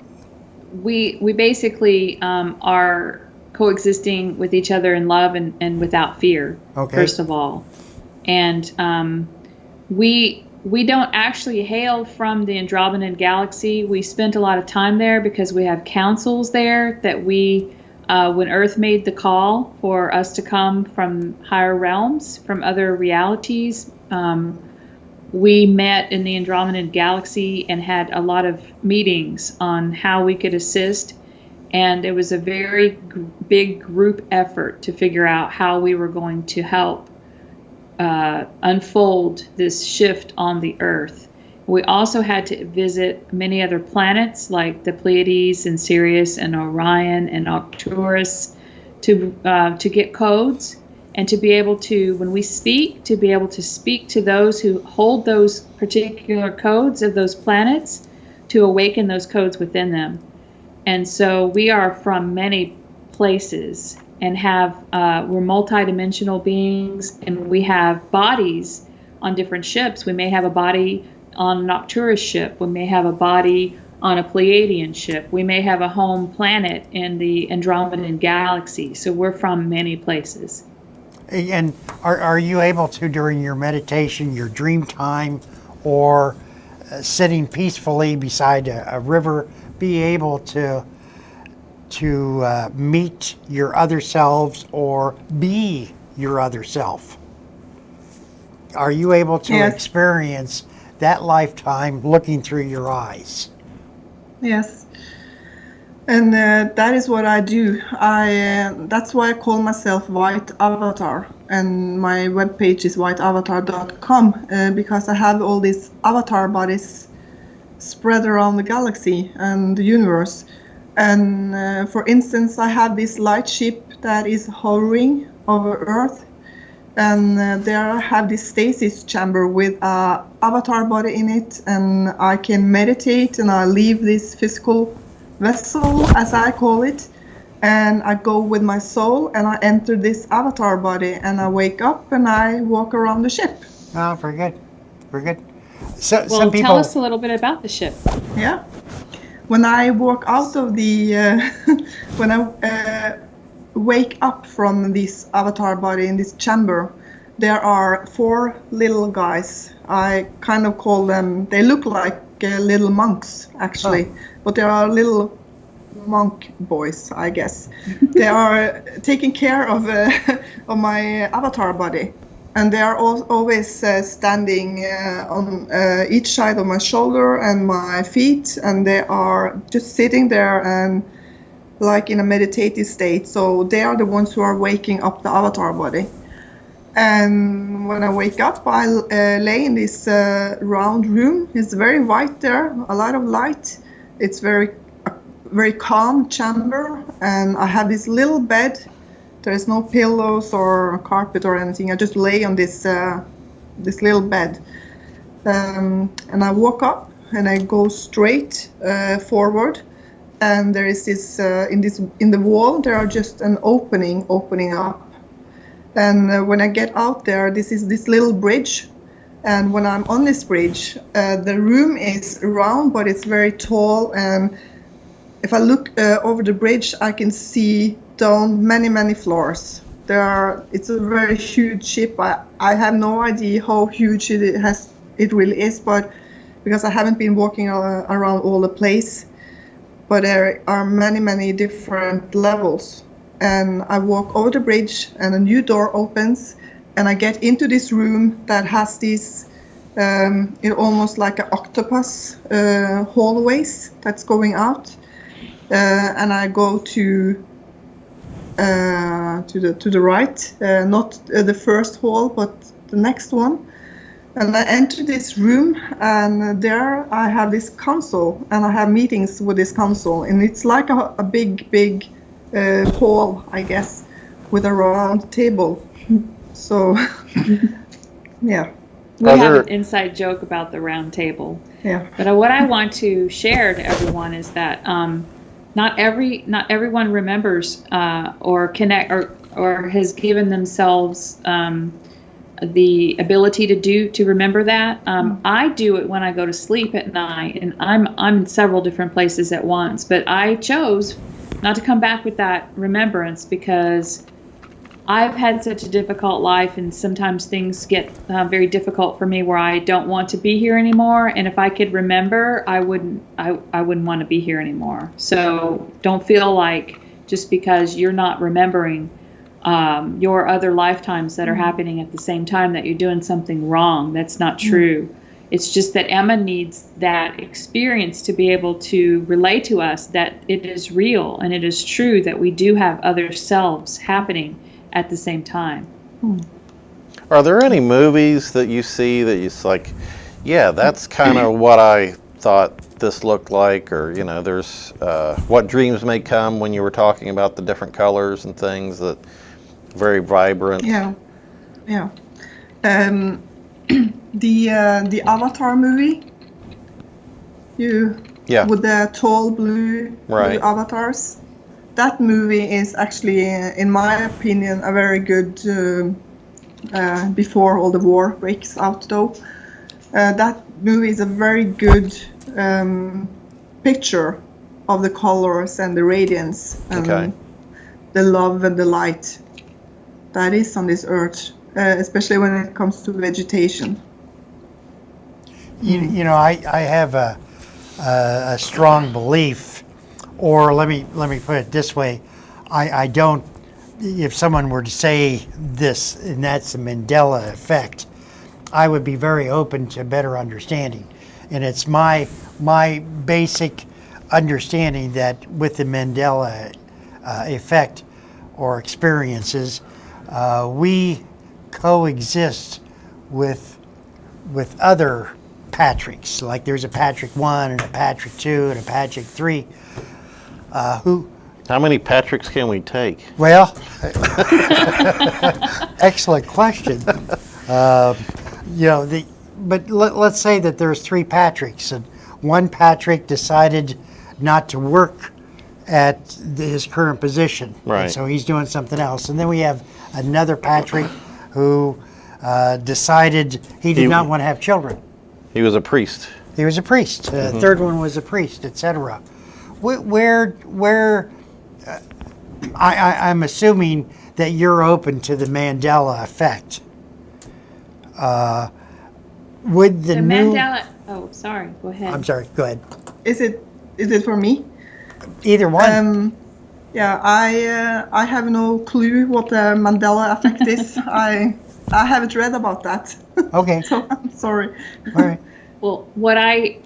C: we basically are coexisting with each other in love and without fear,
A: Okay.
C: first of all. And we don't actually hail from the Andromedan galaxy. We spent a lot of time there because we have councils there that we, when Earth made the call for us to come from higher realms, from other realities, we met in the Andromedan galaxy and had a lot of meetings on how we could assist. And it was a very big group effort to figure out how we were going to help unfold this shift on the Earth. We also had to visit many other planets like the Pleiades and Sirius and Orion and Arcturus to get codes and to be able to, when we speak, to be able to speak to those who hold those particular codes of those planets, to awaken those codes within them. And so we are from many places and have we're multidimensional beings, and we have bodies on different ships. We may have a body on an Arcturus ship. We may have a body on a Pleiadian ship. We may have a home planet in the Andromedan galaxy. So we're from many places.
A: And are you able to, during your meditation, your dream time, or sitting peacefully beside a river, be able to meet your other selves or be your other self? Are you able to
D: Yes.
A: experience that lifetime looking through your eyes?
D: Yes. And that is what I do. That's why I call myself White Avatar, and my webpage is whiteavatar.com, because I have all these avatar bodies spread around the galaxy and the universe. And for instance, I have this light ship that is hovering over Earth, and there I have this stasis chamber with an avatar body in it, and I can meditate, and I leave this physical vessel, as I call it, and I go with my soul and I enter this avatar body, and I wake up and I walk around the ship.
A: Oh, very good. Very good. So,
C: Well,
A: some people,
C: tell us a little bit about the ship.
D: Yeah. When I walk out of the, when I wake up from this avatar body in this chamber, there are 4 little guys. I kind of call them, they look like little monks, actually, but they are little monk boys, I guess. They are taking care of my avatar body, and they are always standing on each side of my shoulder and my feet, and they are just sitting there and like in a meditative state. So they are the ones who are waking up the avatar body. And when I wake up, I lay in this round room. It's very white there, a lot of light. It's very calm chamber, and I have this little bed. There is no pillows or carpet or anything. I just lay on this little bed, and I walk up and I go straight forward, and there is this in the wall there are just an opening up, and when I get out there, this is this little bridge, and when I'm on this bridge, the room is round but it's very tall, and if I look over the bridge, I can see down many floors. It's a very huge ship. I have no idea how huge it really is, but because I haven't been walking around all the place, but there are many different levels. And I walk over the bridge, and a new door opens, and I get into this room that has these, almost like an octopus hallways that's going out, and I go to the right, not the first hall, but the next one. And I enter this room, and there I have this console, and I have meetings with this console, and it's like a big hall, I guess, with a round table. So, yeah.
C: We have an inside joke about the round table.
D: Yeah.
C: But what I want to share to everyone is that not everyone remembers or connect or has given themselves the ability to remember that. I do it when I go to sleep at night, and I'm in several different places at once. But I chose not to come back with that remembrance because I've had such a difficult life, and sometimes things get very difficult for me where I don't want to be here anymore. And if I could remember, I wouldn't want to be here anymore. So don't feel like just because you're not remembering your other lifetimes that are happening at the same time that you're doing something wrong. That's not true. It's just that Emma needs that experience to be able to relay to us that it is real and it is true that we do have other selves happening at the same time.
B: Are there any movies that you see that it's like, yeah, that's kind of what I thought this looked like, or there's What Dreams May Come, when you were talking about the different colors and things, that very vibrant.
D: Yeah. The Avatar movie, with the tall blue avatars. That movie is actually, in my opinion, a very good, before all the war breaks out though, that movie is a very good picture of the colors and the radiance and the love and the light that is on this earth, especially when it comes to vegetation.
A: I have a strong belief, or let me put it this way, I don't. If someone were to say this, and that's the Mandela effect, I would be very open to better understanding. And it's my basic understanding that with the Mandela effect or experiences, we coexist with other Patricks. Like there's a Patrick 1 and a Patrick 2 and a Patrick 3 who...
B: How many Patricks can we take?
A: Well, excellent question. But let's say that there's 3 Patricks, and one Patrick decided not to work at his current position.
B: Right.
A: And so he's doing something else. And then we have another Patrick who decided he did not want to have children.
B: He was a priest.
A: He was a priest. Third one was a priest, etc. I'm assuming that you're open to the Mandela effect. Would the new
C: Mandela? Oh, sorry. Go ahead.
A: I'm sorry. Go ahead.
D: Is it for me?
A: Either one.
D: Yeah, I have no clue what the Mandela effect is. I haven't read about that.
A: Okay.
D: So I'm sorry.
A: All right.
C: Well, what I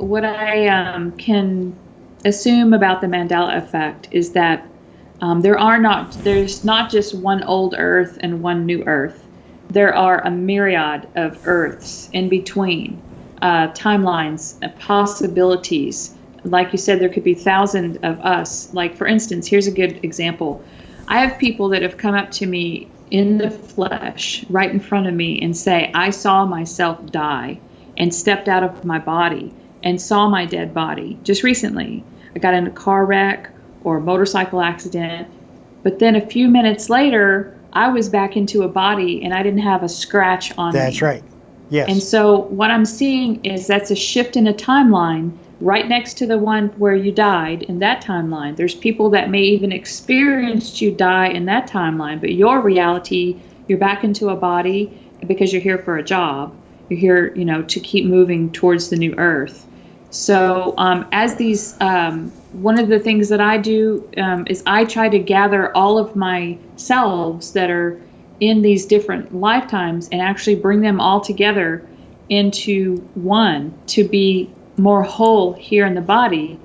C: can assume about the Mandela effect is that there's not just one old Earth and one new Earth. There are a myriad of Earths in between, timelines, possibilities. Like you said, there could be thousands of us. Like, for instance, here's a good example. I have people that have come up to me in the flesh, right in front of me, and say, I saw myself die and stepped out of my body and saw my dead body just recently. I got in a car wreck or a motorcycle accident. But then a few minutes later, I was back into a body and I didn't have a scratch on me.
A: That's right. Yes.
C: And so what I'm seeing is that's a shift in a timeline right next to the one where you died in that timeline. There's people that may even experience you die in that timeline, but your reality, you're back into a body because you're here for a job. You're here, you know, to keep moving towards the new earth. So as these, one of the things that I do is I try to gather all of my selves that are in these different lifetimes and actually bring them all together into one to be more whole here in the body.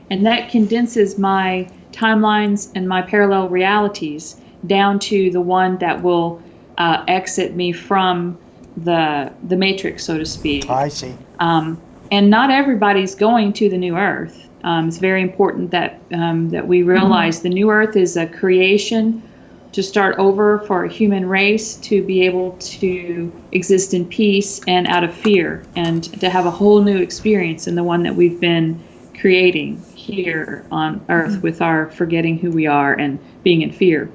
C: And that condenses my timelines and my parallel realities down to the one that will exit me from the matrix, so to speak.
A: I see.
C: And not everybody's going to the new earth. It's very important that that we realize the new earth is a creation to start over for a human race to be able to exist in peace and out of fear, and to have a whole new experience in the one that we've been creating here on earth with our forgetting who we are and being in fear.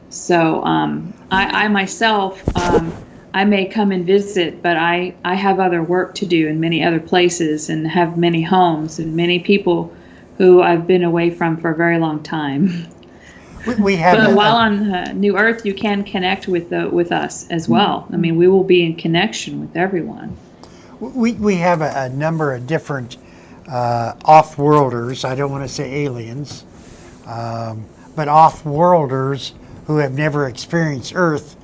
C: So I myself, I may come and visit, but I have other work to do in many other places and have many homes and many people who I've been away from for a very long time.
A: We have
C: But while on New Earth, you can connect with us as well. I mean, we will be in connection with everyone.
A: we have a number of different off-worlders. I don't want to say aliens, but off-worlders who have never experienced Earth.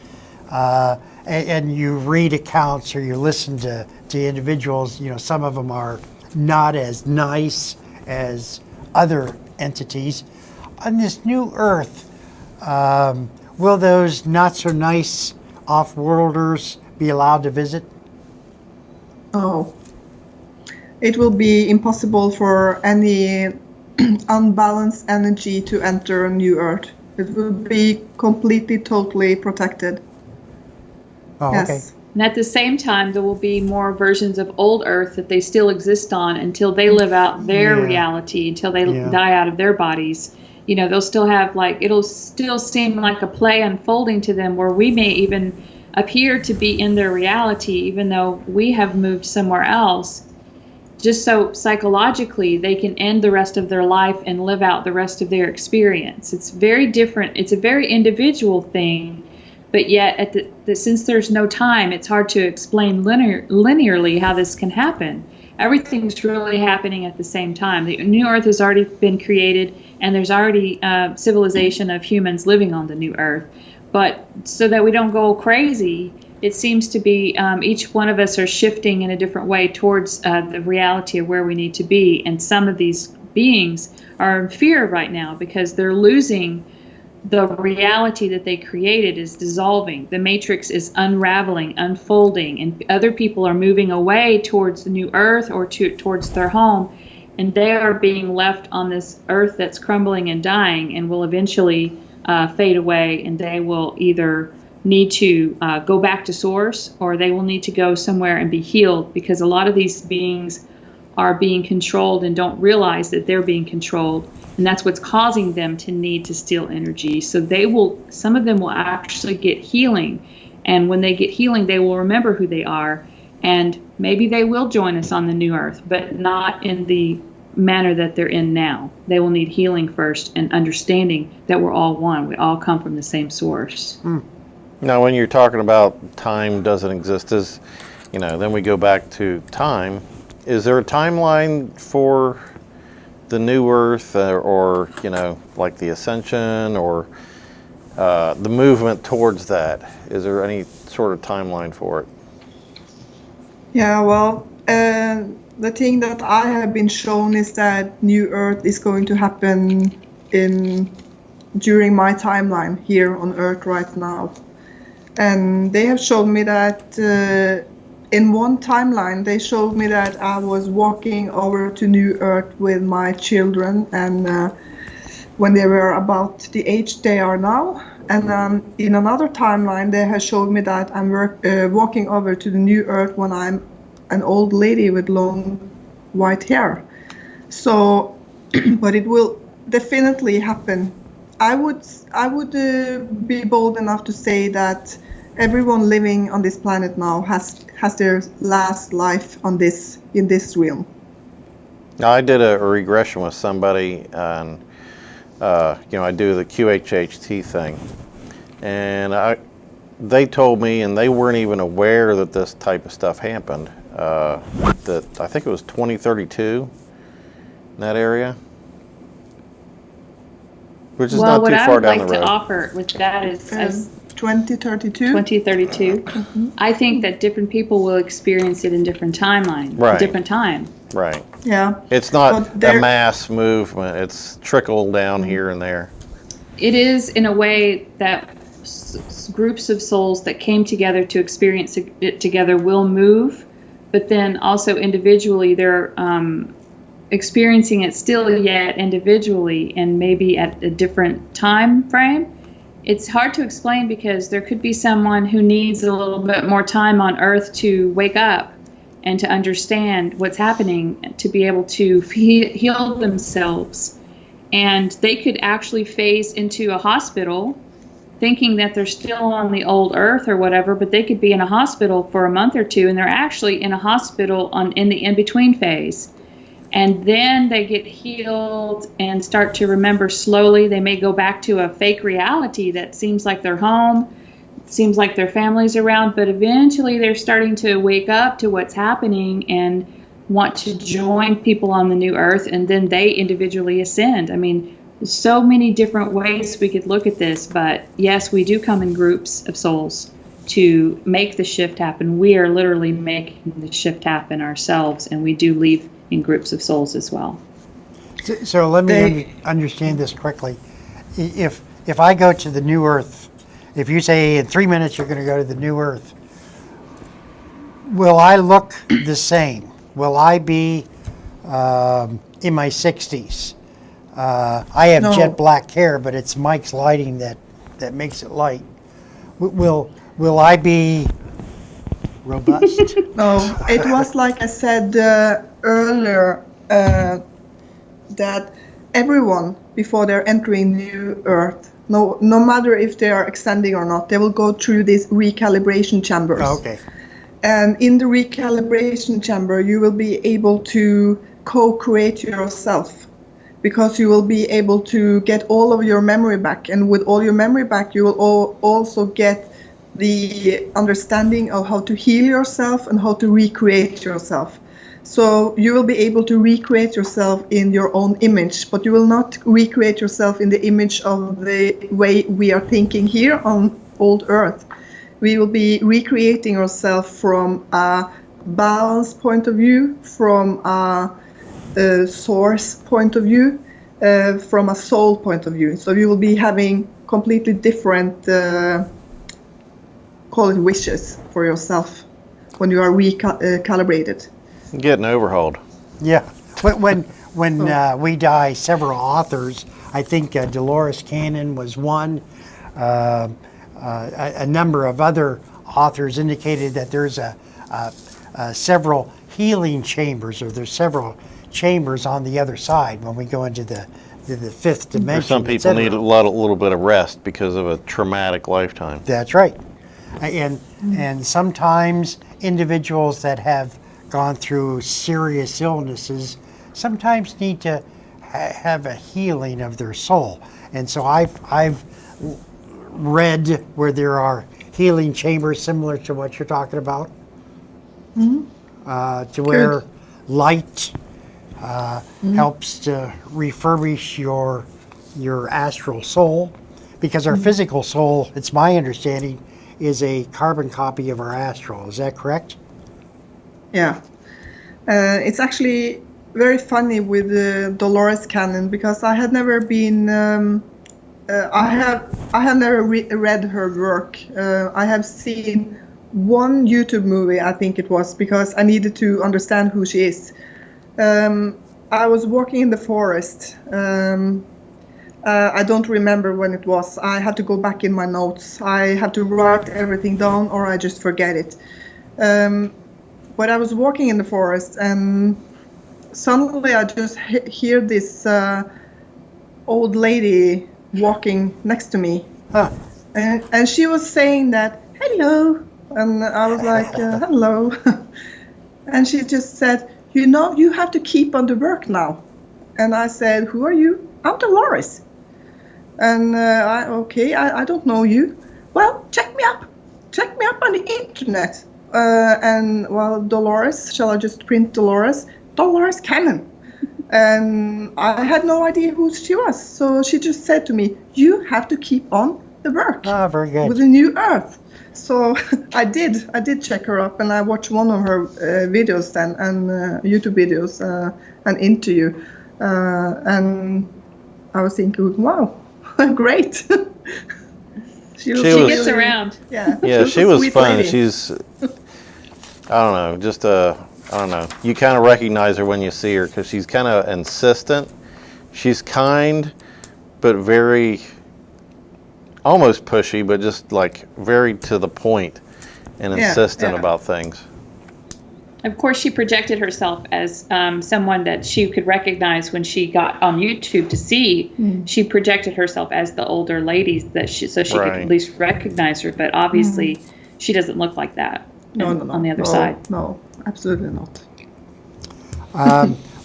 A: And you read accounts or you listen to individuals, you know, some of them are not as nice as other entities. On this new Earth, will those not so nice off-worlders be allowed to visit?
D: Oh, it will be impossible for any unbalanced energy to enter New Earth. It will be completely, totally protected.
A: Oh,
D: Yes.
A: okay.
C: And at the same time, there will be more versions of old Earth that they still exist on until they live out their
A: Yeah.
C: reality, until they
A: Yeah.
C: die out of their bodies. You know, they'll still have, like, it'll still seem like a play unfolding to them where we may even appear to be in their reality, even though we have moved somewhere else, just so psychologically they can end the rest of their life and live out the rest of their experience. It's very different. It's a very individual thing. But yet, since there's no time, it's hard to explain linearly how this can happen. Everything's really happening at the same time. The new Earth has already been created, and there's already civilization of humans living on the new Earth. But so that we don't go crazy, it seems to be each one of us are shifting in a different way towards the reality of where we need to be. And some of these beings are in fear right now because they're losing the reality that they created is dissolving. The matrix is unraveling, unfolding, and other people are moving away towards the new earth or towards their home, and they are being left on this earth that's crumbling and dying and will eventually fade away, and they will either need to go back to source, or they will need to go somewhere and be healed, because a lot of these beings are being controlled and don't realize that they're being controlled. And that's what's causing them to need to steal energy. So some of them will actually get healing. And when they get healing, they will remember who they are. And maybe they will join us on the new earth, but not in the manner that they're in now. They will need healing first and understanding that we're all one. We all come from the same source.
B: Now, when you're talking about time doesn't exist, then we go back to time. Is there a timeline for the new earth or like the ascension or the movement towards that? Is there any sort of timeline for it?
D: Yeah, well, the thing that I have been shown is that New Earth is going to happen during my timeline here on Earth right now. And they have shown me that in one timeline, they showed me that I was walking over to New Earth with my children, and when they were about the age they are now. And then in another timeline, they have showed me that I'm walking over to the New Earth when I'm an old lady with long white hair. So but it will definitely happen. I would be bold enough to say that everyone living on this planet now has their last life on this in this realm.
B: Now, I did a regression with somebody, and I do the QHHT thing, and they told me, and they weren't even aware that this type of stuff happened. That I think it was 2032 in that area, which is not
C: what
B: too
C: I
B: far
C: would
B: down
C: like
B: the road.
C: to offer with that is as
D: 2032.
C: 2032, I think that different people will experience it in different timeline,
B: Right.
C: different time.
B: Right.
D: Yeah.
B: It's not
D: But
B: a mass movement. It's trickled down here and there.
C: It is in a way that groups of souls that came together to experience it together will move, but then also individually they're experiencing it still yet individually and maybe at a different time frame. It's hard to explain because there could be someone who needs a little bit more time on Earth to wake up and to understand what's happening, to be able to heal themselves. And they could actually phase into a hospital thinking that they're still on the old Earth or whatever, but they could be in a hospital for a month or two, and they're actually in a hospital in the in-between phase. And then they get healed and start to remember slowly. They may go back to a fake reality that seems like their home, seems like their family's around, but eventually they're starting to wake up to what's happening and want to join people on the new Earth, and then they individually ascend. I mean, there's so many different ways we could look at this, but yes, we do come in groups of souls to make the shift happen. We are literally making the shift happen ourselves, and we do leave in groups of souls as well.
A: So let me understand this quickly. If I go to the new Earth, if you say in 3 minutes you're going to go to the new Earth, will I look the same? Will I be in my 60s? I have
D: No.
A: jet black hair, but it's Mike's lighting that makes it light. Will I be robust?
D: No, it was like I said earlier, that everyone, before they're entering new Earth, no matter if they are extending or not, they will go through these recalibration chambers.
A: Okay.
D: And in the recalibration chamber, you will be able to co-create yourself, because you will be able to get all of your memory back. And with all your memory back, you will also get the understanding of how to heal yourself and how to recreate yourself. So you will be able to recreate yourself in your own image, but you will not recreate yourself in the image of the way we are thinking here on old Earth. We will be recreating ourselves from a balance point of view, from a source point of view, from a soul point of view. So you will be having completely different call it wishes for yourself when you are recalibrated.
B: Getting overhauled.
A: Yeah. When we die, several authors, I think Dolores Cannon was one, a number of other authors indicated that there's several healing chambers, or there's several chambers on the other side when we go into the fifth dimension.
B: Some people need a little bit of rest because of a traumatic lifetime.
A: That's right. And sometimes individuals that have gone through serious illnesses sometimes need to have a healing of their soul. And so I've read where there are healing chambers similar to what you're talking about, to where light helps to refurbish your astral soul, because our physical soul, it's my understanding, is a carbon copy of our astral. Is that correct?
D: Yeah. It's actually very funny with Dolores Cannon, because I had never been I have never read her work. I have seen one YouTube movie, I think it was, because I needed to understand who she is. I was walking in the forest. I don't remember when it was. I had to go back in my notes. I had to write everything down, or I just forget it. But I was walking in the forest, and suddenly I just hear this old lady walking next to me.
A: Huh.
D: And she was saying that, hello. And I was like, hello. And she just said, you have to keep on the work now. And I said, who are you? I'm Dolores. And I don't know you. Well, check me up. Check me up on the internet. And well, Dolores, shall I just print Dolores? Dolores Cannon. And I had no idea who she was. So she just said to me, you have to keep on the work.
A: Ah, very good.
D: With the new earth. So I did check her up, and I watched one of her videos then, and YouTube videos, an interview. And I was thinking, wow, great. She
C: gets around.
D: Yeah,
B: Yeah, she was
D: sweet
B: fun.
D: lady.
B: She's, I don't know, just I don't know. You kind of recognize her when you see her because she's kind of insistent. She's kind, but very, almost pushy, but just like very to the point and insistent about things.
C: Of course, she projected herself as someone that she could recognize when she got on YouTube to see. She projected herself as the older lady so she could at least recognize her. But obviously, she doesn't look like that.
D: No,
C: on the other side.
D: No, absolutely not.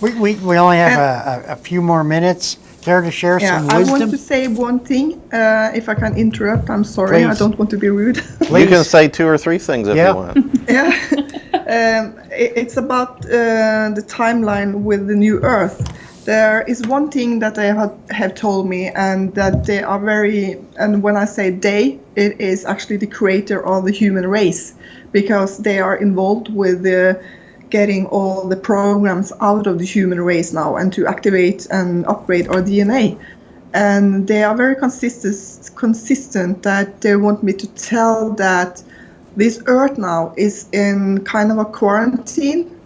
A: We only have a few more minutes. Care to share some
D: I
A: wisdom?
D: want to say one thing. If I can interrupt, I'm sorry.
A: Please.
D: I don't want to be rude.
B: You can say 2 or 3 things if you want.
D: Yeah. It's about the timeline with the new Earth. There is one thing that they have told me, and that they are and when I say they, it is actually the creator of the human race, because they are involved with getting all the programs out of the human race now and to activate and upgrade our DNA. And they are very consistent that they want me to tell that this Earth now is in kind of a quarantine,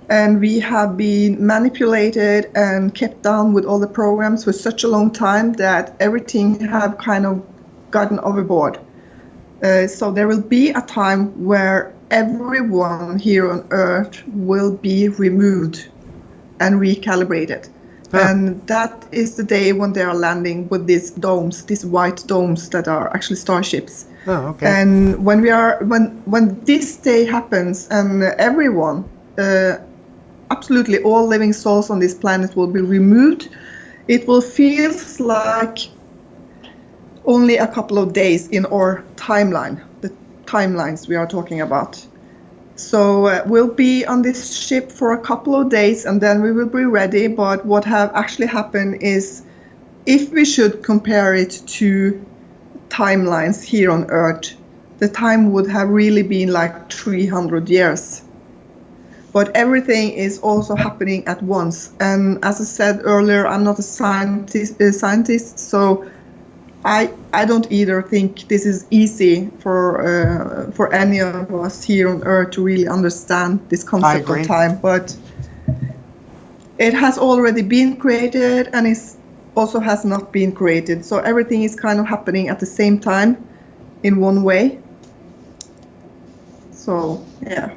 D: and we have been manipulated and kept down with all the programs for such a long time that everything have kind of gotten overboard. So there will be a time where everyone here on Earth will be removed and recalibrated. And that is the day when they are landing with these domes, these white domes that are actually starships.
A: Oh, okay.
D: And when this day happens, and everyone, absolutely all living souls on this planet will be removed, it will feel like only a couple of days in our timeline, the timelines we are talking about. So we'll be on this ship for a couple of days, and then we will be ready. But what have actually happened is, if we should compare it to timelines here on Earth, the time would have really been like 300 years. But everything is also happening at once. And as I said earlier, I'm not a scientist, so I don't either think this is easy for any of us here on Earth to really understand this concept of time. But it has already been created, and it also has not been created. So everything is kind of happening at the same time in one way. So, yeah.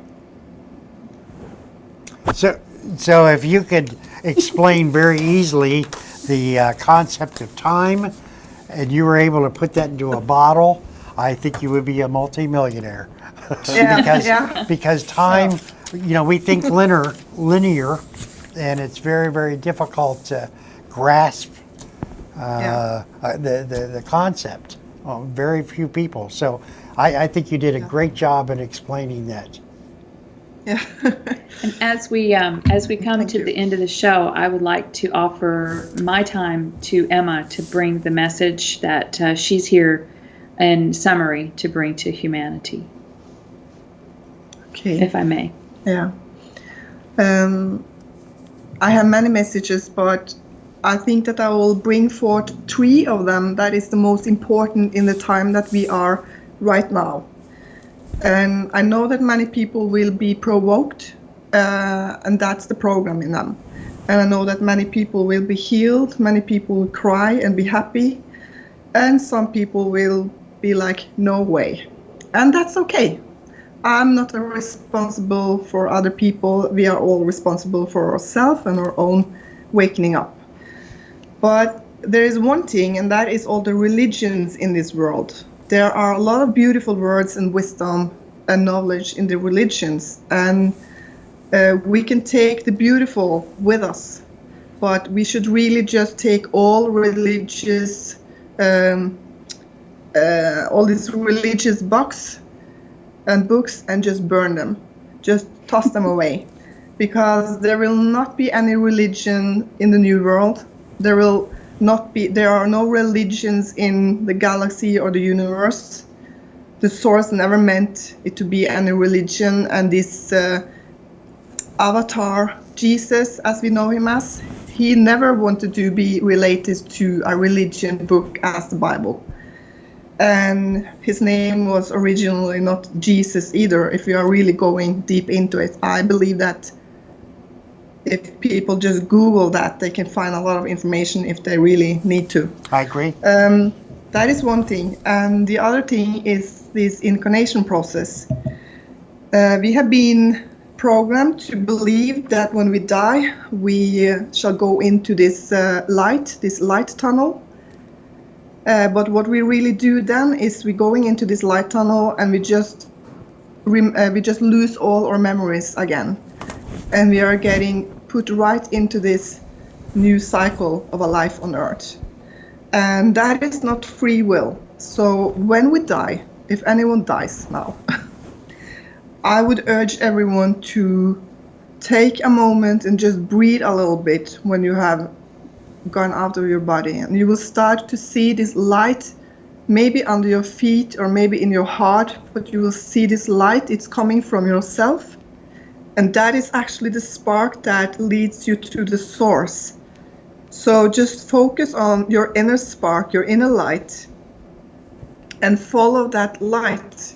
A: So if you could explain very easily the concept of time, and you were able to put that into a bottle, I think you would be a multimillionaire. Because time, we think linear, and it's very, very difficult to grasp the concept. Very few people. So I think you did a great job in explaining that.
D: Yeah.
C: And as we come to the end of the show, I would like to offer my time to Emma to bring the message that she's here in summary to bring to humanity.
D: Okay.
C: If I may.
D: Yeah. I have many messages, but I think that I will bring forth 3 of them that is the most important in the time that we are right now. And I know that many people will be provoked, and that's the program in them. And I know that many people will be healed, many people will cry and be happy, and some people will be like, no way. And that's okay. I'm not responsible for other people. We are all responsible for ourselves and our own wakening up. But there is one thing, and that is all the religions in this world. There are a lot of beautiful words and wisdom and knowledge in the religions, and we can take the beautiful with us, but we should really just take all religious, all these religious books and just burn them, just toss them away, because there will not be any religion in the new world. There are no religions in the galaxy or the universe. The source never meant it to be any religion, and this avatar, Jesus, as we know him as, he never wanted to be related to a religion book as the Bible. And his name was originally not Jesus either, if we are really going deep into it. I believe that if people just Google that, they can find a lot of information if they really need to.
A: I agree.
D: That is one thing. And the other thing is this incarnation process. We have been programmed to believe that when we die, we shall go into this light tunnel. But what we really do then is we're going into this light tunnel and we just lose all our memories again. And we are getting put right into this new cycle of a life on Earth. And that is not free will. So when we die, if anyone dies now, I would urge everyone to take a moment and just breathe a little bit when you have gone out of your body. And you will start to see this light, maybe under your feet or maybe in your heart, but you will see this light. It's coming from yourself. And that is actually the spark that leads you to the source. So just focus on your inner spark, your inner light, and follow that light.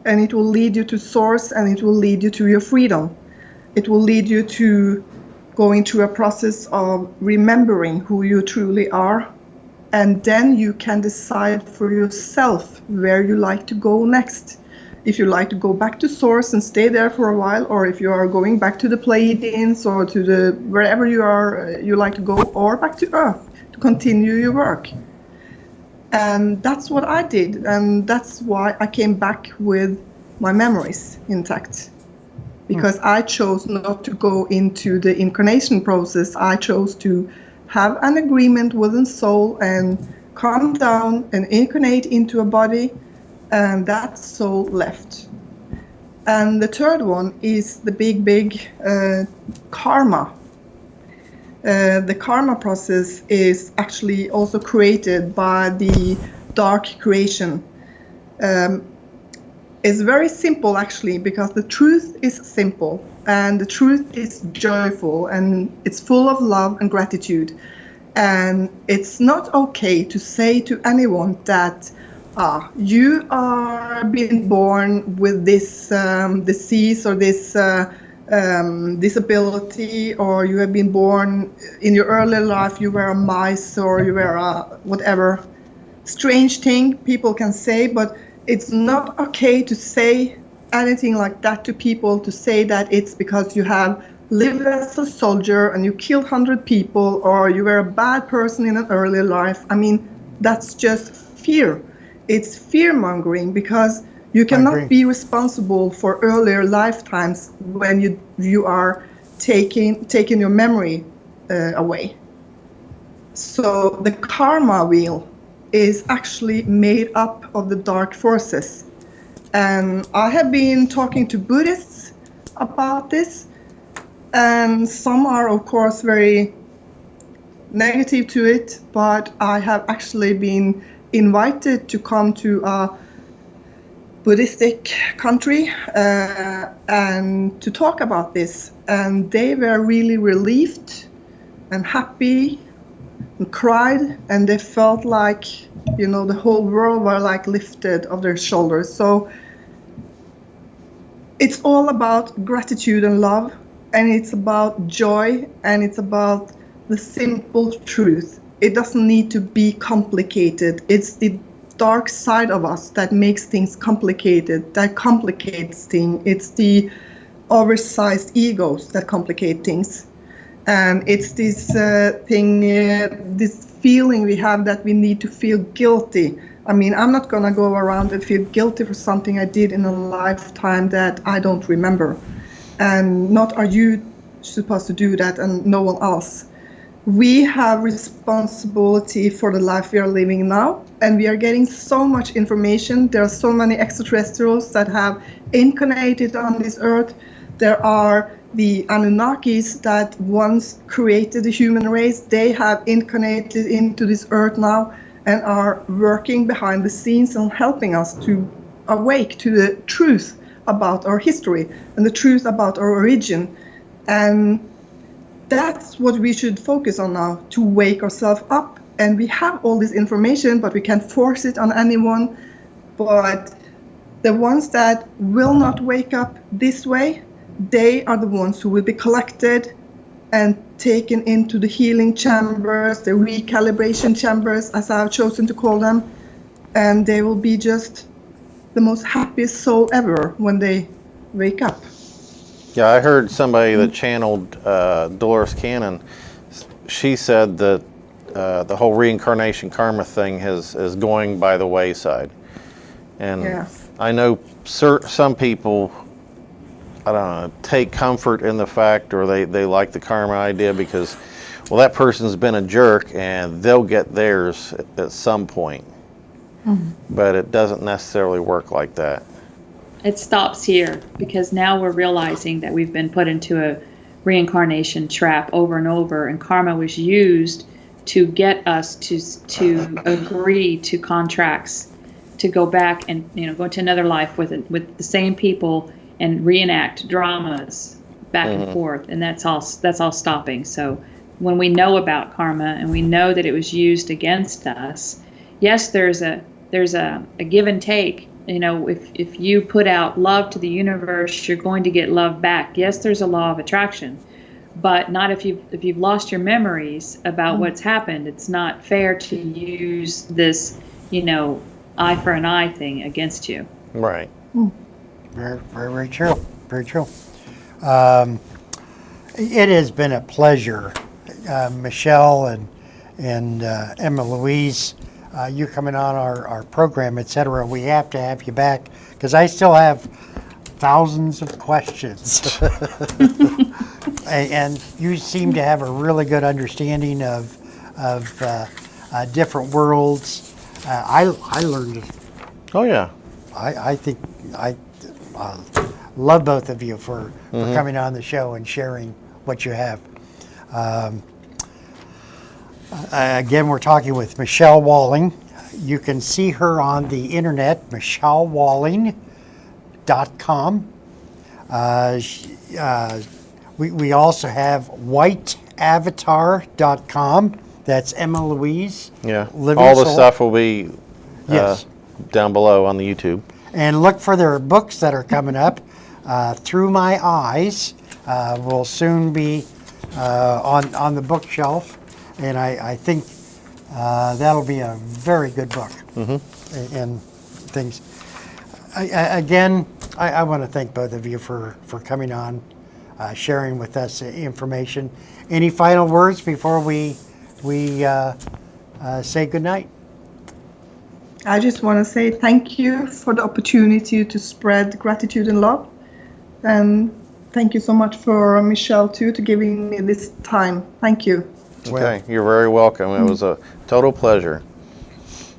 D: And it will lead you to source, and it will lead you to your freedom. It will lead you to going through a process of remembering who you truly are. And then you can decide for yourself where you like to go next. If you like to go back to source and stay there for a while, or if you are going back to the Pleiadians or to the wherever you like to go, or back to Earth to continue your work. And that's what I did, and that's why I came back with my memories intact. Because I chose not to go into the incarnation process. I chose to have an agreement with the soul and calm down and incarnate into a body, and that soul left. And the third one is the big karma. The karma process is actually also created by the dark creation. It's very simple actually, because the truth is simple and the truth is joyful and it's full of love and gratitude. And it's not okay to say to anyone that you are being born with this disease or this disability, or you have been born in your early life, you were a mice or you were a whatever strange thing people can say, but it's not okay to say anything like that to people, to say that it's because you have lived as a soldier and you killed 100 people, or you were a bad person in an early life. I mean, that's just fear. It's fear-mongering, because you cannot be responsible for earlier lifetimes when you are taking your memory away. So the karma wheel is actually made up of the dark forces. And I have been talking to Buddhists about this, and some are of course very negative to it, but I have actually been invited to come to a Buddhistic country and to talk about this, and they were really relieved and happy and cried, and they felt like, you know, the whole world were like lifted off their shoulders. So it's all about gratitude and love, and it's about joy, and it's about the simple truth. It doesn't need to be complicated. It's the dark side of us that makes things complicated, that complicates things. It's the oversized egos that complicate things. And it's this this feeling we have that we need to feel guilty. I mean, I'm not going to go around and feel guilty for something I did in a lifetime that I don't remember. And not are you supposed to do that and no one else. We have responsibility for the life we are living now, and we are getting so much information. There are so many extraterrestrials that have incarnated on this earth. There are the Anunnakis that once created the human race. They have incarnated into this earth now and are working behind the scenes and helping us to awake to the truth about our history and the truth about our origin. And that's what we should focus on now, to wake ourselves up. And we have all this information, but we can't force it on anyone. But the ones that will not wake up this way, they are the ones who will be collected and taken into the healing chambers, the recalibration chambers, as I've chosen to call them. And they will be just the most happiest soul ever when they wake up.
B: Yeah, I heard somebody that channeled Dolores Cannon. She said that the whole reincarnation karma thing is going by the wayside. And
D: Yes.
B: I know some people, I don't know, take comfort in the fact, or they like the karma idea because, well, that person's been a jerk and they'll get theirs at some point.
D: Mm-hmm.
B: But it doesn't necessarily work like that.
C: It stops here because now we're realizing that we've been put into a reincarnation trap over and over, and karma was used to get us to agree to contracts to go back and go into another life with the same people and reenact dramas back and forth, and that's all stopping. So when we know about karma and we know that it was used against us, yes, there's a give and take. If you put out love to the universe, you're going to get love back. Yes, there's a law of attraction, but not if you've lost your memories about what's happened. It's not fair to use this, eye for an eye thing against you.
B: Right.
A: Very, very, very true. Very true. It has been a pleasure, Michelle and Emma Louise, you coming on our program, etc. We have to have you back because I still have thousands of questions. And you seem to have a really good understanding of different worlds. I learned.
B: Oh yeah.
A: I think I love both of you for coming on the show and sharing what you have. Again, we're talking with Michelle Walling. You can see her on the internet, michellewalling.com. We also have whiteavatar.com. That's Emma Louise.
B: Yeah.
A: Living
B: All the
A: Soul.
B: stuff will be
A: Yes.
B: down below on the YouTube.
A: And look for their books that are coming up. Through My Eyes will soon be on the bookshelf, and I think that'll be a very good book. And things. I want to thank both of you for coming on, sharing with us information. Any final words before we say goodnight?
D: I just want to say thank you for the opportunity to spread gratitude and love. And thank you so much for Michelle, too, to giving me this time. Thank you.
B: Okay, you're very welcome. It was a total pleasure.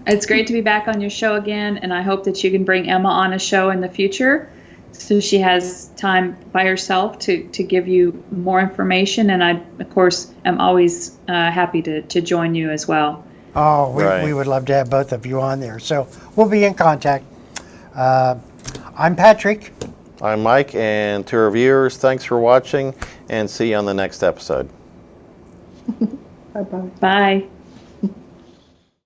C: It's great to be back on your show again, and I hope that you can bring Emma on a show in the future so she has time by herself to give you more information. And I, of course, am always happy to join you as well.
A: Oh,
B: Right.
A: we would love to have both of you on there. So we'll be in contact. I'm Patrick.
B: I'm Mike, and to our viewers, thanks for watching, and see you on the next episode.
D: Bye-bye.
C: Bye.